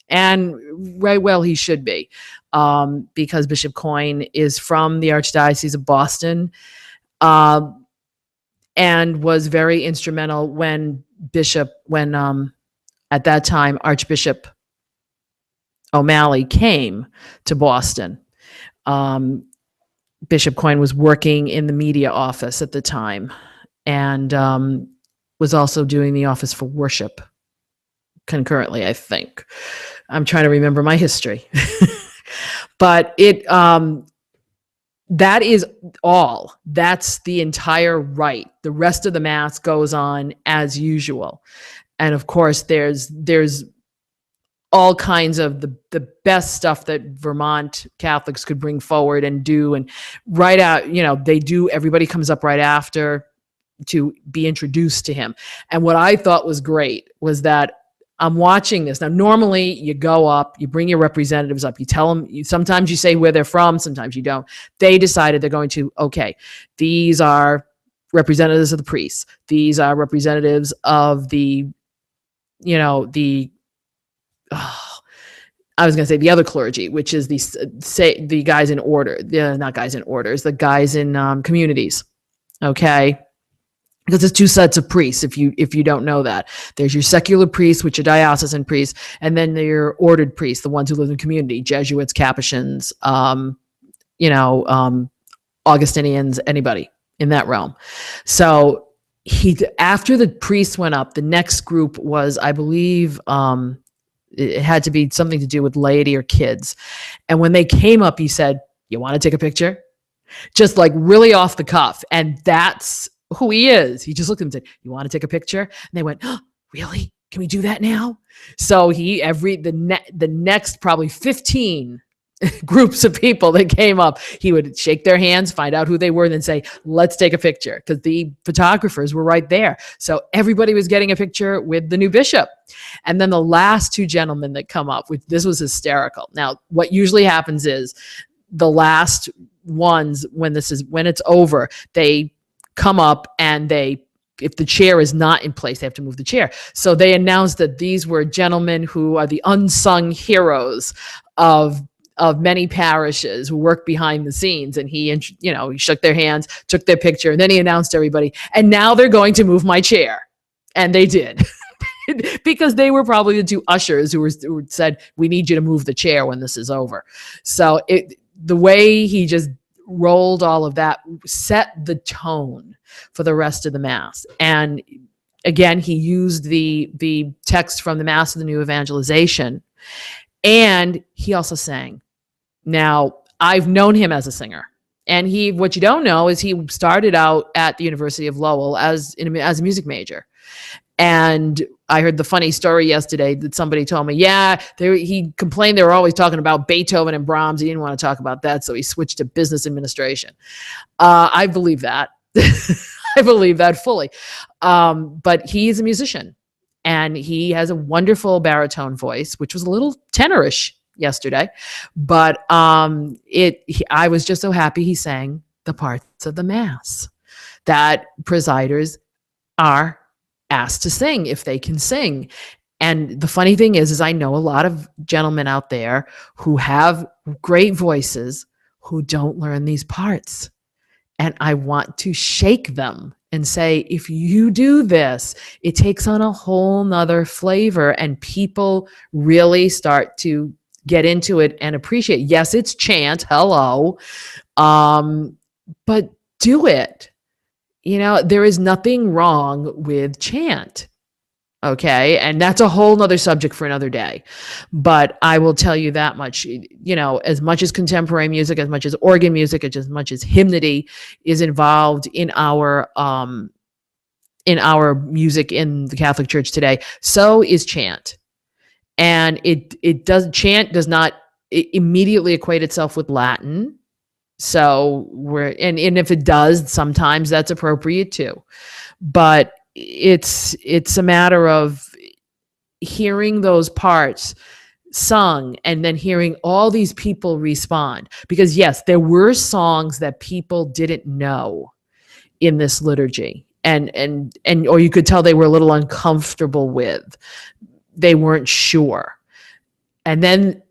Speaker 1: And right well he should be, because Bishop Coyne is from the Archdiocese of Boston, and was very instrumental when at that time Archbishop O'Malley came to Boston. Bishop Coyne was working in the media office at the time, and was also doing the office for worship concurrently, I think. I'm trying to remember my history. But that is all. That's the entire rite. The rest of the Mass goes on as usual. And of course, there's all kinds of the best stuff that Vermont Catholics could bring forward and do. And right out, they do, everybody comes up right after to be introduced to him. And what I thought was great was that I'm watching this. Now, normally you go up, you bring your representatives up, you tell them, sometimes you say where they're from, sometimes you don't. They decided they're going to, okay, these are representatives of the priests. These are representatives of the I was going to say the other clergy, which is the guys in order, not guys in orders, the guys in communities. Okay. Because there's two sets of priests, if you don't know that. There's your secular priests, which are diocesan priests, and then your ordered priests, the ones who live in community, Jesuits, Capuchins, Augustinians, anybody in that realm. So after the priests went up, the next group was, I believe, it had to be something to do with laity or kids. And when they came up, he said, "You want to take a picture?" Just like really off the cuff. And that's who he is. He just looked at them and said, "You want to take a picture?" And they went, "Oh, really? Can we do that now?" So the next probably 15 groups of people that came up, he would shake their hands, find out who they were, and then say, "Let's take a picture," because the photographers were right there. So everybody was getting a picture with the new bishop. And then the last two gentlemen that come up, this was hysterical. Now, what usually happens is the last ones, when it's over, they come up and if the chair is not in place, they have to move the chair. So they announced that these were gentlemen who are the unsung heroes of of many parishes who work behind the scenes. And he shook their hands, took their picture, and then he announced to everybody, and now they're going to move my chair. And they did. Because they were probably the two ushers who said, we need you to move the chair when this is over. So the way he just rolled all of that set the tone for the rest of the Mass. And again, he used the text from the Mass of the New Evangelization, and he also sang. Now, I've known him as a singer, and what you don't know is he started out at the University of Lowell as a music major. And I heard the funny story yesterday that somebody told me, he complained they were always talking about Beethoven and Brahms. He didn't want to talk about that, so he switched to business administration. I believe that. I believe that fully. But he is a musician, and he has a wonderful baritone voice, which was a little tenorish yesterday. But I was just so happy he sang the parts of the Mass that presiders are asked to sing if they can sing. And the funny thing is I know a lot of gentlemen out there who have great voices who don't learn these parts. And I want to shake them and say, if you do this, it takes on a whole nother flavor, and people really start to get into it and appreciate. Yes, it's chant, hello, but do it. There is nothing wrong with chant. Okay. And that's a whole nother subject for another day. But I will tell you that much, as much as contemporary music, as much as organ music, as much as hymnody is involved in our music in the Catholic Church today, so is chant. And chant does not immediately equate itself with Latin. So and if it does, sometimes that's appropriate too. But it's a matter of hearing those parts sung and then hearing all these people respond. Because yes, there were songs that people didn't know in this liturgy. And or you could tell they were a little uncomfortable with. They weren't sure.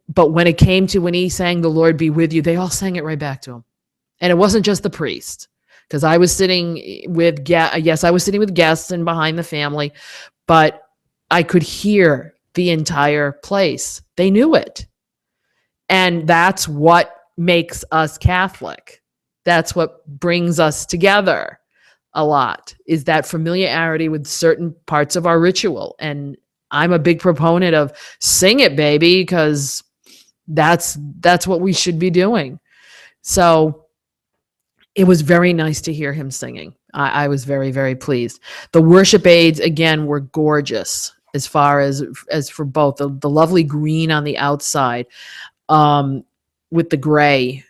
Speaker 1: But when it came to when he sang "The Lord Be With You," they all sang it right back to him. And it wasn't just the priest, because I was sitting with guests and behind the family, but I could hear the entire place. They knew it. And that's what makes us Catholic. That's what brings us together a lot, is that familiarity with certain parts of our ritual. And I'm a big proponent of sing it, baby, because that's what we should be doing. So it was very nice to hear him singing. I was very, very pleased. The worship aids, again, were gorgeous as far as for both the lovely green on the outside with the gray.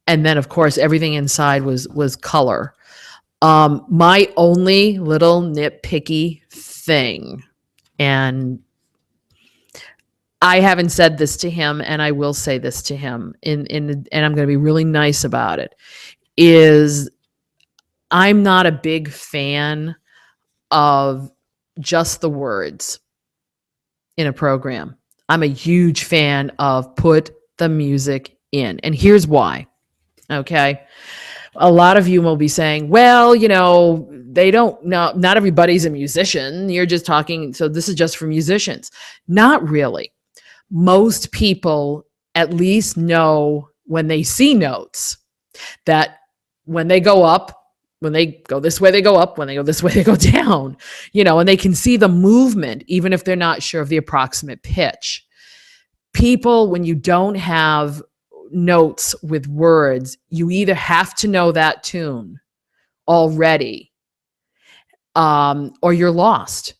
Speaker 1: And then, of course, everything inside was color. My only little nitpicky thing, and I haven't said this to him, and I will say this to him, and I'm going to be really nice about it, is I'm not a big fan of just the words in a program. I'm a huge fan of put the music in. And here's why. Okay. A lot of you will be saying, well, they don't know, not everybody's a musician. You're just talking. So this is just for musicians. Not really. Most people at least know when they see notes that when they go up, when they go this way, they go up. When they go this way, they go down, and they can see the movement, even if they're not sure of the approximate pitch. People, when you don't have notes with words, you either have to know that tune already, or you're lost,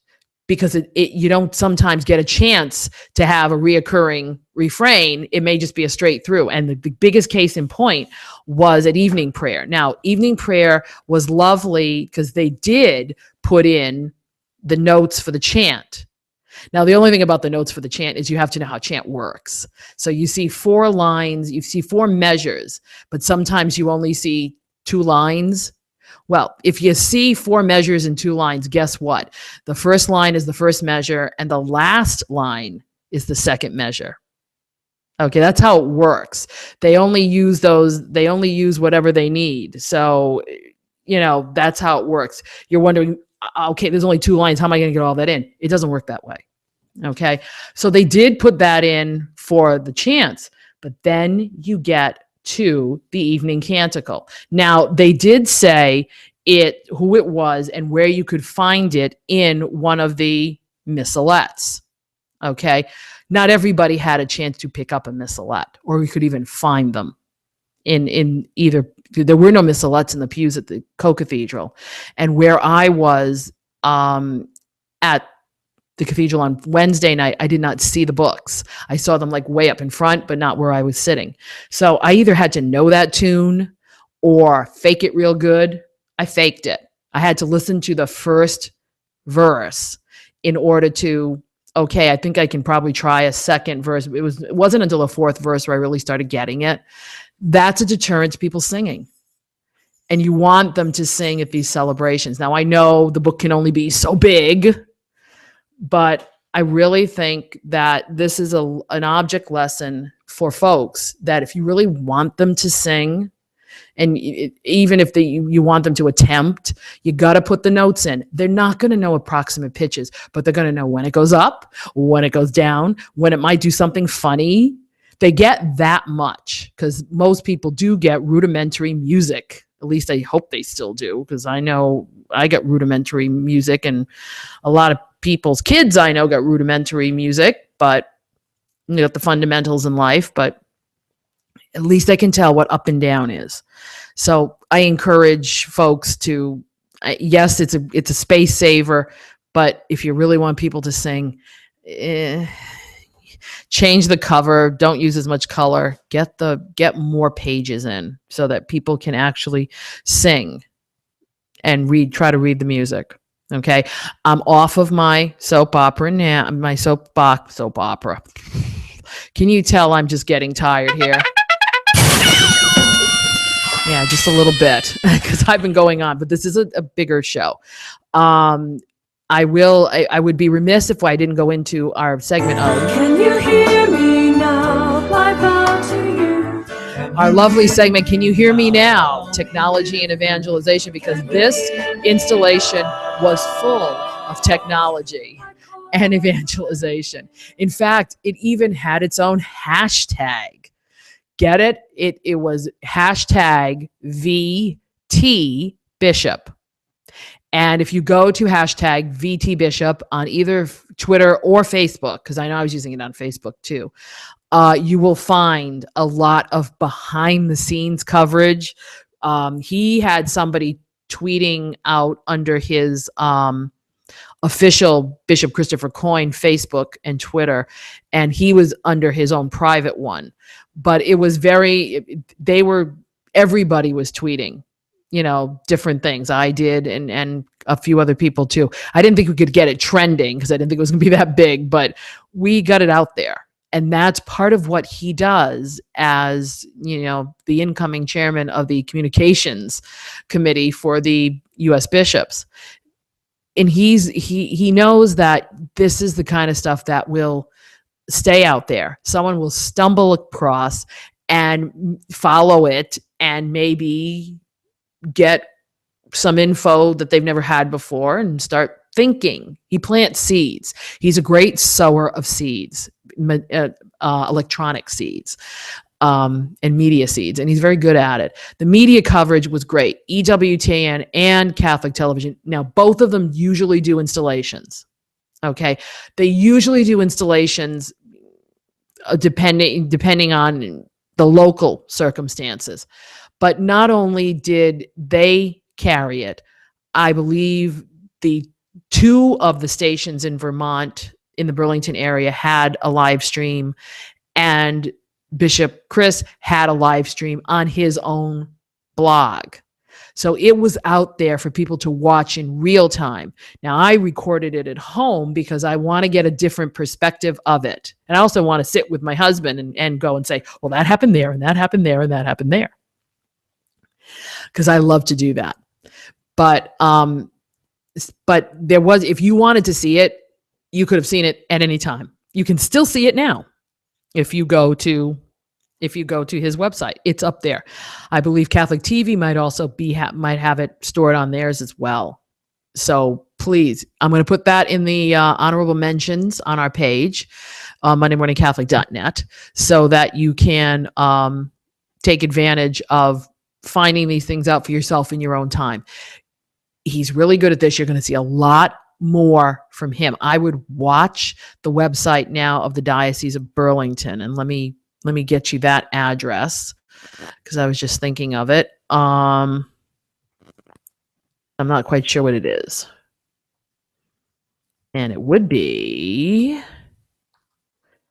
Speaker 1: because you don't sometimes get a chance to have a reoccurring refrain. It may just be a straight through. And the biggest case in point was at evening prayer. Now, evening prayer was lovely because they did put in the notes for the chant. Now, the only thing about the notes for the chant is you have to know how chant works. So you see 4 lines, you see 4 measures, but sometimes you only see 2 lines. Well, if you see 4 measures and 2 lines, guess what? The first line is the first measure, and the last line is the second measure. Okay, that's how it works. They only use whatever they need. So, that's how it works. You're wondering, okay, there's only 2 lines. How am I going to get all that in? It doesn't work that way. Okay. So they did put that in for the chants, but then you get to the evening canticle. Now, they did say who it was and where you could find it in one of the missalettes. Okay. Not everybody had a chance to pick up a missalette, or we could even find them in either. There were no missalettes in the pews at the co-cathedral. And where I was at the cathedral on Wednesday night, I did not see the books. I saw them like way up in front, but not where I was sitting. So I either had to know that tune or fake it real good. I faked it. I had to listen to the first verse in order to, okay, I think I can probably try a second verse. It wasn't until the 4th verse where I really started getting it. That's a deterrent to people singing. And you want them to sing at these celebrations. Now, I know the book can only be so big, but I really think that this is an object lesson for folks, that if you really want them to sing, and even if you want them to attempt, you got to put the notes in. They're not going to know approximate pitches, but they're going to know when it goes up, when it goes down, when it might do something funny. They get that much, because most people do get rudimentary music. At least I hope they still do, because I know I get rudimentary music, and a lot of people's kids I know got rudimentary music, but you got the fundamentals in life, but at least I can tell what up and down is. So I encourage folks to, yes, it's a space saver, but if you really want people to sing, change the cover, don't use as much color, get more pages in so that people can actually sing and try to read the music. Okay. I'm off of my soap opera now, my soap opera. Can you tell I'm just getting tired here? Yeah, just a little bit, because I've been going on, but this is a bigger show. I would be remiss if I didn't go into our segment of
Speaker 3: Can you hear me now? I bow to you.
Speaker 1: our lovely segment, Can You Hear Me Now? Technology and evangelization, because this installation was full of technology and evangelization. In fact, it even had its own hashtag. Get it? It was hashtag VT Bishop. And if you go to hashtag VT Bishop on either Twitter or Facebook, because I know I was using it on Facebook too, you will find a lot of behind the scenes coverage. He had somebody tweeting out under his official Bishop Christopher Coyne Facebook and Twitter, and he was under his own private one. But it was everybody was tweeting, different things. I did, and a few other people too. I didn't think we could get it trending because I didn't think it was going to be that big, but we got it out there. And that's part of what he does as, the incoming chairman of the communications committee for the U.S. bishops. And he knows that this is the kind of stuff that will stay out there. Someone will stumble across and follow it and maybe get some info that they've never had before and start thinking. He plants seeds. He's a great sower of seeds, electronic seeds, and media seeds, and he's very good at it. The media coverage was great. EWTN and Catholic television. Now, both of them usually do installations. Okay, they usually do installations depending on the local circumstances. But not only did they carry it, I believe the 2 of the stations in Vermont, in the Burlington area, had a live stream, and Bishop Chris had a live stream on his own blog. So it was out there for people to watch in real time. Now, I recorded it at home because I want to get a different perspective of it. And I also want to sit with my husband and go and say, well, that happened there, and that happened there, and that happened there. Because I love to do that. But there was, if you wanted to see it, you could have seen it at any time. You can still see it now. if you go to his website. It's up there. I believe Catholic TV might also might have it stored on theirs as well. So please, I'm going to put that in the honorable mentions on our page, MondayMorningCatholic.net, so that you can take advantage of finding these things out for yourself in your own time. He's really good at this. You're going to see a lot more from him. I would watch the website now of the Diocese of Burlington, and let me get you that address because I was just thinking of it. I'm not quite sure what it is. And it would be, if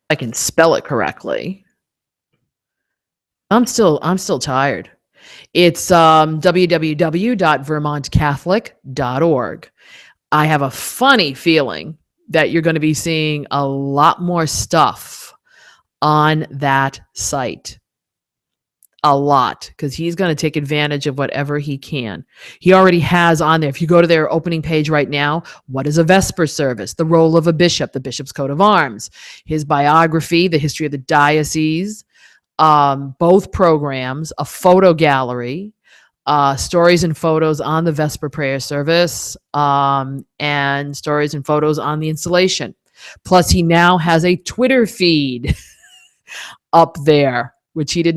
Speaker 1: I can spell it correctly. I'm still tired. It's www.vermontcatholic.org. I have a funny feeling that you're going to be seeing a lot more stuff on that site. A lot, because he's going to take advantage of whatever he can. He already has on there, if you go to their opening page right now, what is a Vesper service, the role of a bishop, the bishop's coat of arms, his biography, the history of the diocese, both programs, a photo gallery, stories and photos on the Vesper prayer service, and stories and photos on the installation. Plus, he now has a Twitter feed up there, which they did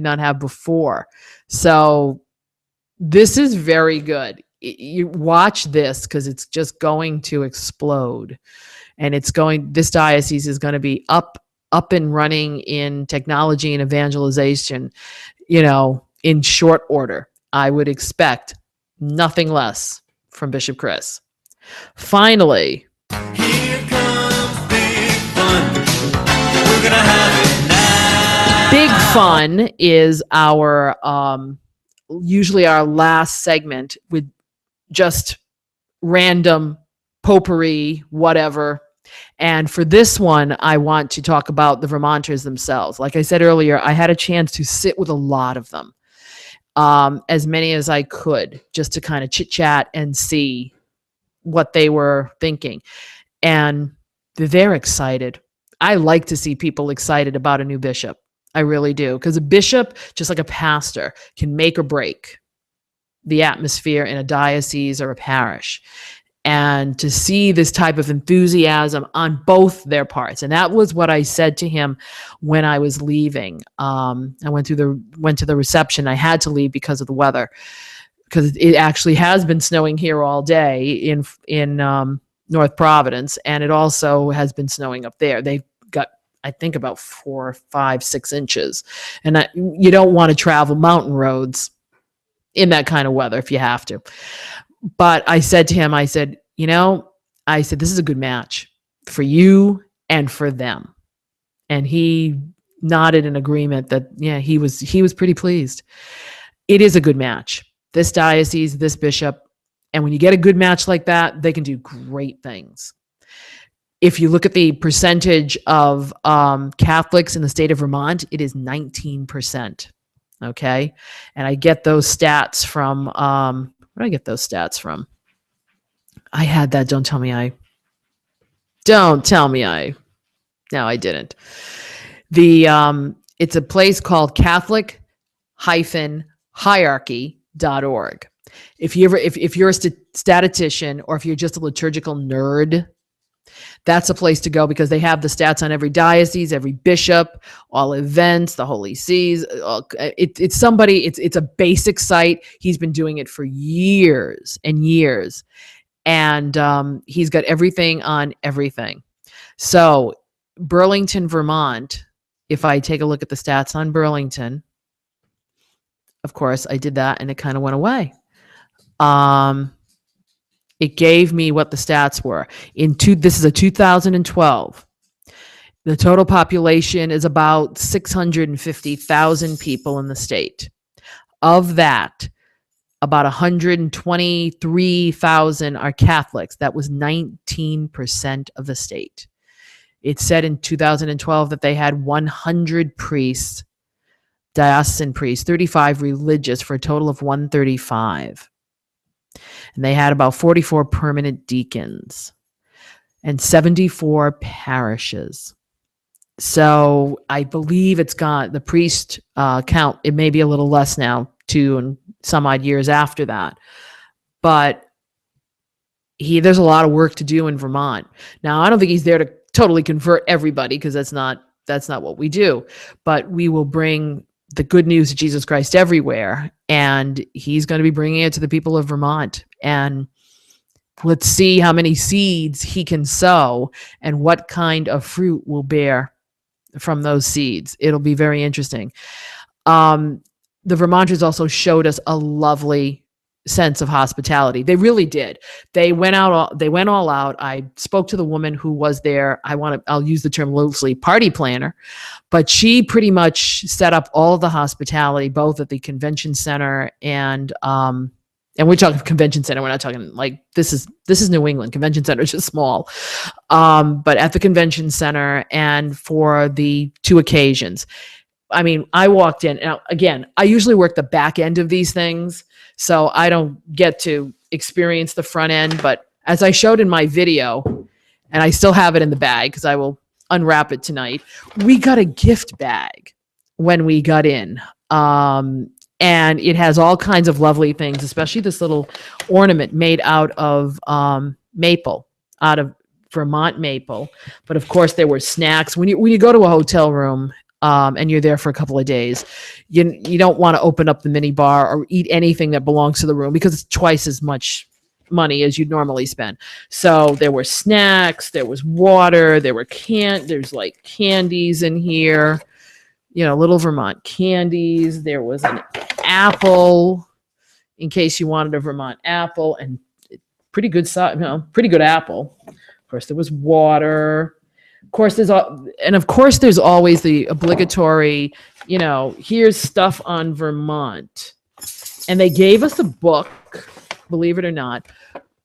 Speaker 1: not have before. So this is very good. You watch this because it's just going to explode, and this diocese is going to be up and running in technology and evangelization, in short order. I would expect nothing less from Bishop Chris. Finally,
Speaker 7: Here comes big fun. We're gonna have it now.
Speaker 1: Big Fun is our usually our last segment with just random potpourri, whatever. And for this one, I want to talk about the Vermonters themselves. Like I said earlier, I had a chance to sit with a lot of them, as many as I could, just to kind of chit chat and see what they were thinking. And they're excited. I like to see people excited about a new bishop. I really do. Because a bishop, just like a pastor, can make or break the atmosphere in a diocese or a parish. And to see this type of enthusiasm on both their parts. And that was what I said to him when I was leaving. I went to the reception. I had to leave because of the weather, because it actually has been snowing here all day in North Providence. And it also has been snowing up there. They've got, I think, about 4, 5, 6 inches. And you don't want to travel mountain roads in that kind of weather if you have to. But I said to him, I said, this is a good match for you and for them. And he nodded in agreement that, yeah, he was pretty pleased. It is a good match. This diocese, this bishop. And when you get a good match like that, they can do great things. If you look at the percentage of Catholics in the state of Vermont, it is 19%. Okay. And I get those stats from, where did I get those stats from? I had that. Don't tell me I. No, I didn't. It's a place called Catholic-hierarchy.org. If you're a statistician, or if you're just a liturgical nerd, that's a place to go, because they have the stats on every diocese, every bishop, all events, the Holy Sees. It's a basic site. He's been doing it for years and years. And he's got everything on everything. So Burlington, Vermont, if I take a look at the stats on Burlington, of course, I did that and it kind of went away. It gave me what the stats were. This is a 2012. The total population is about 650,000 people in the state. Of that, about 123,000 are Catholics. That was 19% of the state. It said in 2012 that they had 100 priests, diocesan priests, 35 religious, for a total of 135. And they had about 44 permanent deacons and 74 parishes. So I believe it's got the priest count. It may be a little less now, 2 and some odd years after that. But there's a lot of work to do in Vermont. Now, I don't think he's there to totally convert everybody, because that's not what we do. But we will bring the good news of Jesus Christ everywhere, and he's going to be bringing it to the people of Vermont. And let's see how many seeds he can sow and what kind of fruit will bear from those seeds. It'll be very interesting. The Vermonters also showed us a lovely sense of hospitality. They really did. They went all out. I spoke to the woman who was there. I'll use the term loosely, party planner, but she pretty much set up all the hospitality, both at the convention center and we're talking convention center. We're not talking like this is New England. Convention center is just small. But at the convention center and for the 2 occasions. I mean, I walked in. Now, again, I usually work the back end of these things, so I don't get to experience the front end. But as I showed in my video, and I still have it in the bag because I will unwrap it tonight, we got a gift bag when we got in. And it has all kinds of lovely things, especially this little ornament made out of maple, out of Vermont maple. But of course, there were snacks. When you go to a hotel room, and you're there for a couple of days, you don't want to open up the mini bar or eat anything that belongs to the room, because it's twice as much money as you'd normally spend. So there were snacks, there was water, there's like candies in here, little Vermont candies. There was an apple in case you wanted a Vermont apple, and pretty good apple. Of course, there was water. Of course, there's always the obligatory, here's stuff on Vermont. And they gave us a book, believe it or not,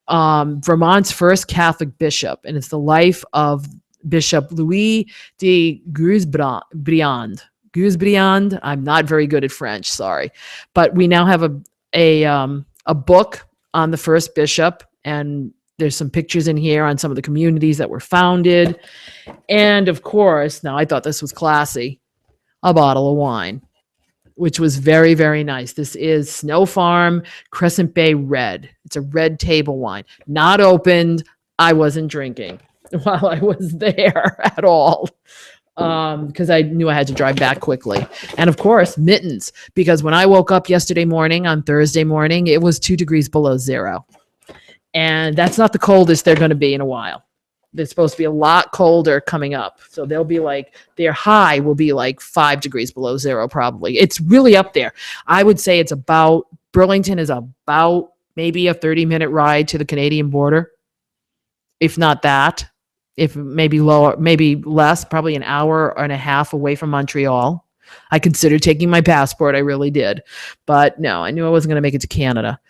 Speaker 1: Vermont's first Catholic bishop, and it's the life of Bishop Louis de Guesbriand. I'm not very good at French, sorry. But we now have a book on the first bishop, and there's some pictures in here on some of the communities that were founded. And of course, now I thought this was classy, a bottle of wine, which was very, very nice. This is Snow Farm Crescent Bay Red. It's a red table wine, not opened. I wasn't drinking while I was there at all, because I knew I had to drive back quickly. And of course, mittens, because when I woke up yesterday morning, on Thursday morning, it was 2 degrees below zero. And that's not the coldest they're going to be in a while. They're supposed to be a lot colder coming up. So they'll be like, their high will be like 5 degrees below zero, probably. It's really up there. I would say Burlington is about maybe a 30-minute ride to the Canadian border. If not that, if maybe lower, maybe less, probably an hour and a half away from Montreal. I considered taking my passport. I really did. But no, I knew I wasn't going to make it to Canada.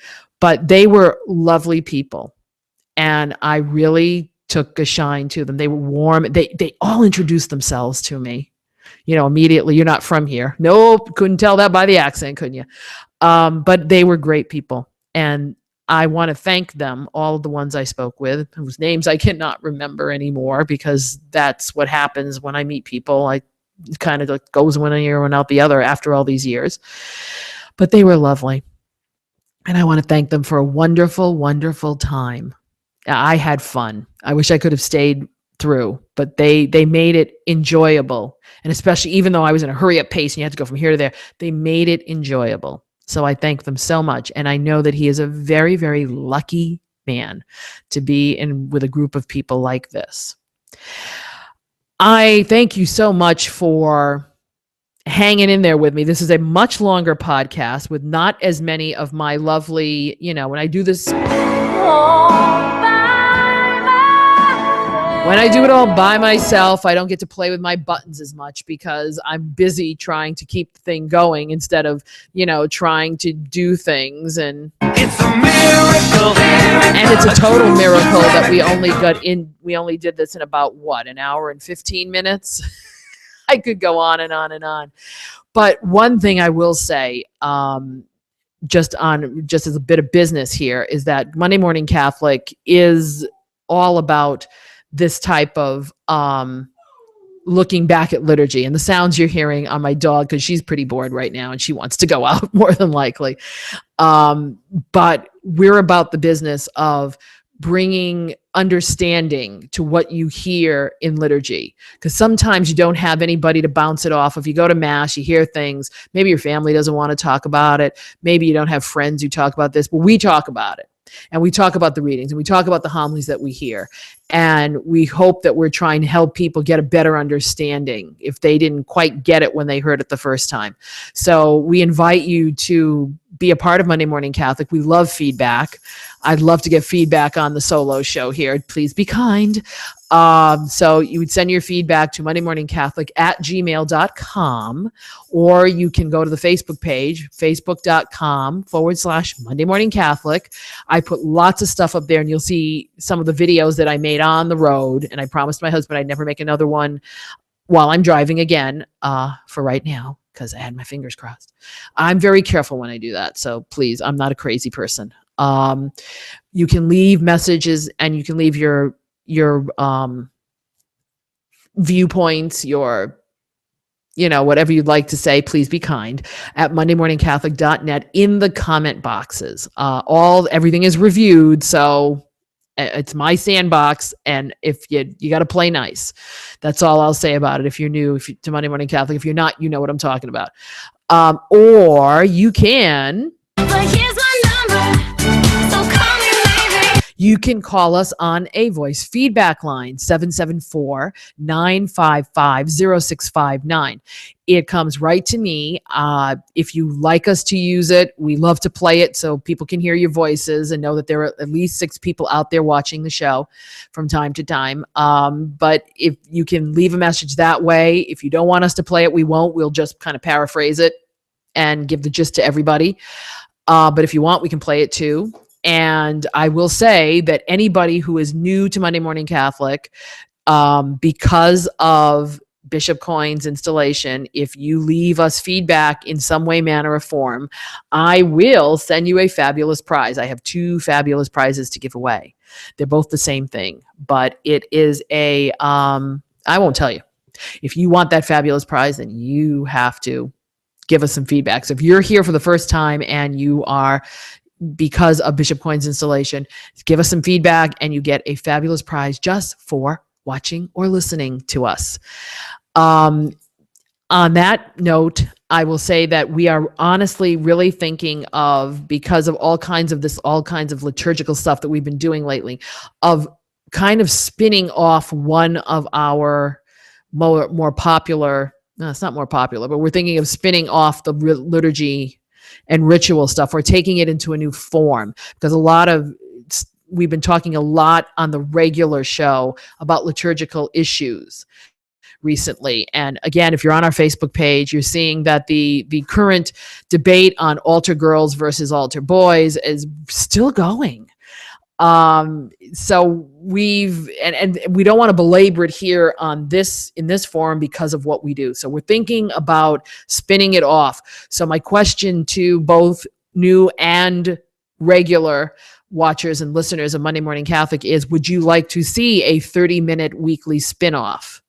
Speaker 1: But they were lovely people, and I really took a shine to them. They were warm. They all introduced themselves to me, immediately. You're not from here. Nope, couldn't tell that by the accent, couldn't you? But they were great people, and I want to thank them, all of the ones I spoke with, whose names I cannot remember anymore, because that's what happens when I meet people. It kind of goes one ear and out the other after all these years. But they were lovely. And I want to thank them for a wonderful, wonderful time. I had fun. I wish I could have stayed through, but they made it enjoyable. And especially, even though I was in a hurry up pace and you had to go from here to there, they made it enjoyable. So I thank them so much. And I know that he is a very, very lucky man to be with a group of people like this. I thank you so much for hanging in there with me. This is a much longer podcast with not as many of my lovely, when I do this, when I do it all by myself, I don't get to play with my buttons as much, because I'm busy trying to keep the thing going instead of, trying to do things. And
Speaker 7: It's a miracle.
Speaker 1: and it's a total miracle that we only did this in about an hour and 15 minutes. I could go on and on and on. But one thing I will say, just as a bit of business here, is that Monday Morning Catholic is all about this type of looking back at liturgy. And the sounds you're hearing are my dog, because she's pretty bored right now and she wants to go out more than likely. But we're about the business of bringing understanding to what you hear in liturgy, because sometimes you don't have anybody to bounce it off. If you go to mass, you hear things, maybe your family doesn't want to talk about it, maybe you don't have friends who talk about this, but we talk about it, and we talk about the readings, and we talk about the homilies that we hear, and we hope that we're trying to help people get a better understanding if they didn't quite get it when they heard it the first time. So we invite you to be a part of Monday Morning Catholic. We love feedback. I'd love to get feedback on the solo show here. Please be kind. So you would send your feedback to mondaymorningcatholic@gmail.com, or you can go to the Facebook page, facebook.com/Monday Morning Catholic. I put lots of stuff up there, and you'll see some of the videos that I made on the road. And I promised my husband I'd never make another one while I'm driving again, for right now, because I had my fingers crossed. I'm very careful when I do that. So please, I'm not a crazy person. You can leave messages, and you can leave your viewpoints, your, whatever you'd like to say. Please be kind at mondaymorningcatholic.net in the comment boxes. Everything is reviewed. So it's my sandbox. And if you got to play nice, that's all I'll say about it. If you're new to Monday Morning Catholic, if you're not, you know what I'm talking about. Or you can,
Speaker 3: But here's my number, so call me maybe.
Speaker 1: you can call us on a voice feedback line, 774-955-0659. It comes right to me. If you like us to use it, we love to play it so people can hear your voices and know that there are at least 6 people out there watching the show from time to time. But if you can leave a message that way, if you don't want us to play it, we won't. We'll just kind of paraphrase it and give the gist to everybody. But if you want, we can play it too. And I will say that anybody who is new to Monday Morning Catholic, because of Bishop Coyne's installation, if you leave us feedback in some way, manner, or form, I will send you a fabulous prize. I have 2 fabulous prizes to give away. They're both the same thing, but it is I won't tell you. If you want that fabulous prize, then you have to give us some feedback. So if you're here for the first time and you are because of Bishop Coyne's installation, give us some feedback and you get a fabulous prize just for watching or listening to us. On that note, I will say that we are honestly really thinking of, because of all kinds of liturgical stuff that we've been doing lately, of kind of spinning off one of our more popular, no, it's not more popular, but we're thinking of spinning off the liturgy and ritual stuff. We're taking it into a new form, because we've been talking a lot on the regular show about liturgical issues recently. And again, if you're on our Facebook page, you're seeing that the current debate on altar girls versus altar boys is still going. So and we don't want to belabor it here in this forum because of what we do. So we're thinking about spinning it off. So my question to both new and regular watchers and listeners of Monday Morning Catholic is, would you like to see a 30-minute weekly spin-off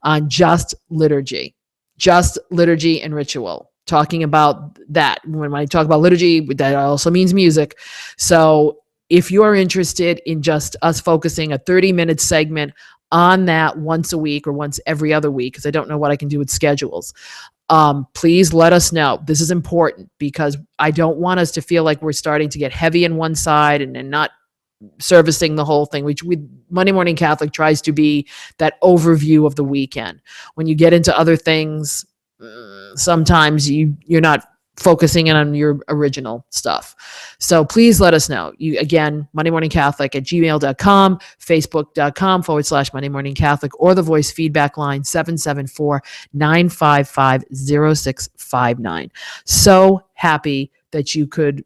Speaker 1: on just liturgy and ritual? Talking about that. When I talk about liturgy, that also means music. So if you are interested in just us focusing a 30-minute segment on that once a week or once every other week, because I don't know what I can do with schedules, please let us know. This is important, because I don't want us to feel like we're starting to get heavy in one side and not servicing the whole thing, which Monday Morning Catholic tries to be that overview of the weekend. When you get into other things, sometimes you're not focusing in on your original stuff. So please let us know. Again, mondaymorningcatholic@gmail.com, facebook.com/Monday Morning Catholic, or the voice feedback line, 774-955-0659. So happy that you could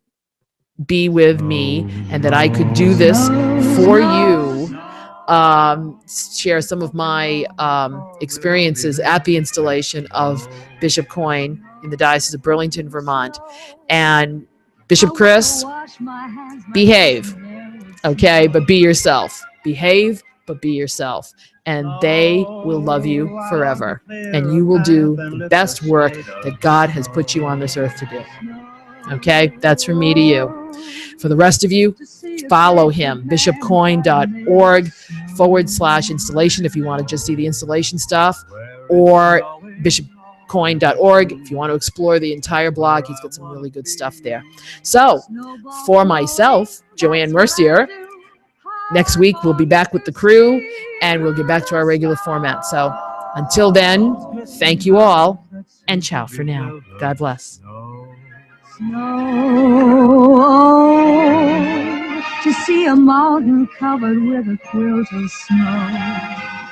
Speaker 1: be with me and that I could do this for you. Share some of my experiences at the installation of Bishop Coyne in the Diocese of Burlington, Vermont. And Bishop Chris, behave, okay? But be yourself. Behave, but be yourself. and they will love you forever. And you will do the best work that God has put you on this earth to do. Okay? That's from me to you. For the rest of you, follow him, bishopcoin.org/installation if you want to just see the installation stuff, or bishopcoin.org if you want to explore the entire blog. He's got some really good stuff there. So, for myself, Joanne Mercier, next week we'll be back with the crew and we'll get back to our regular format. So, until then, thank you all and ciao for now. God bless.
Speaker 3: Snow, oh, to see a mountain covered with a quilt of snow.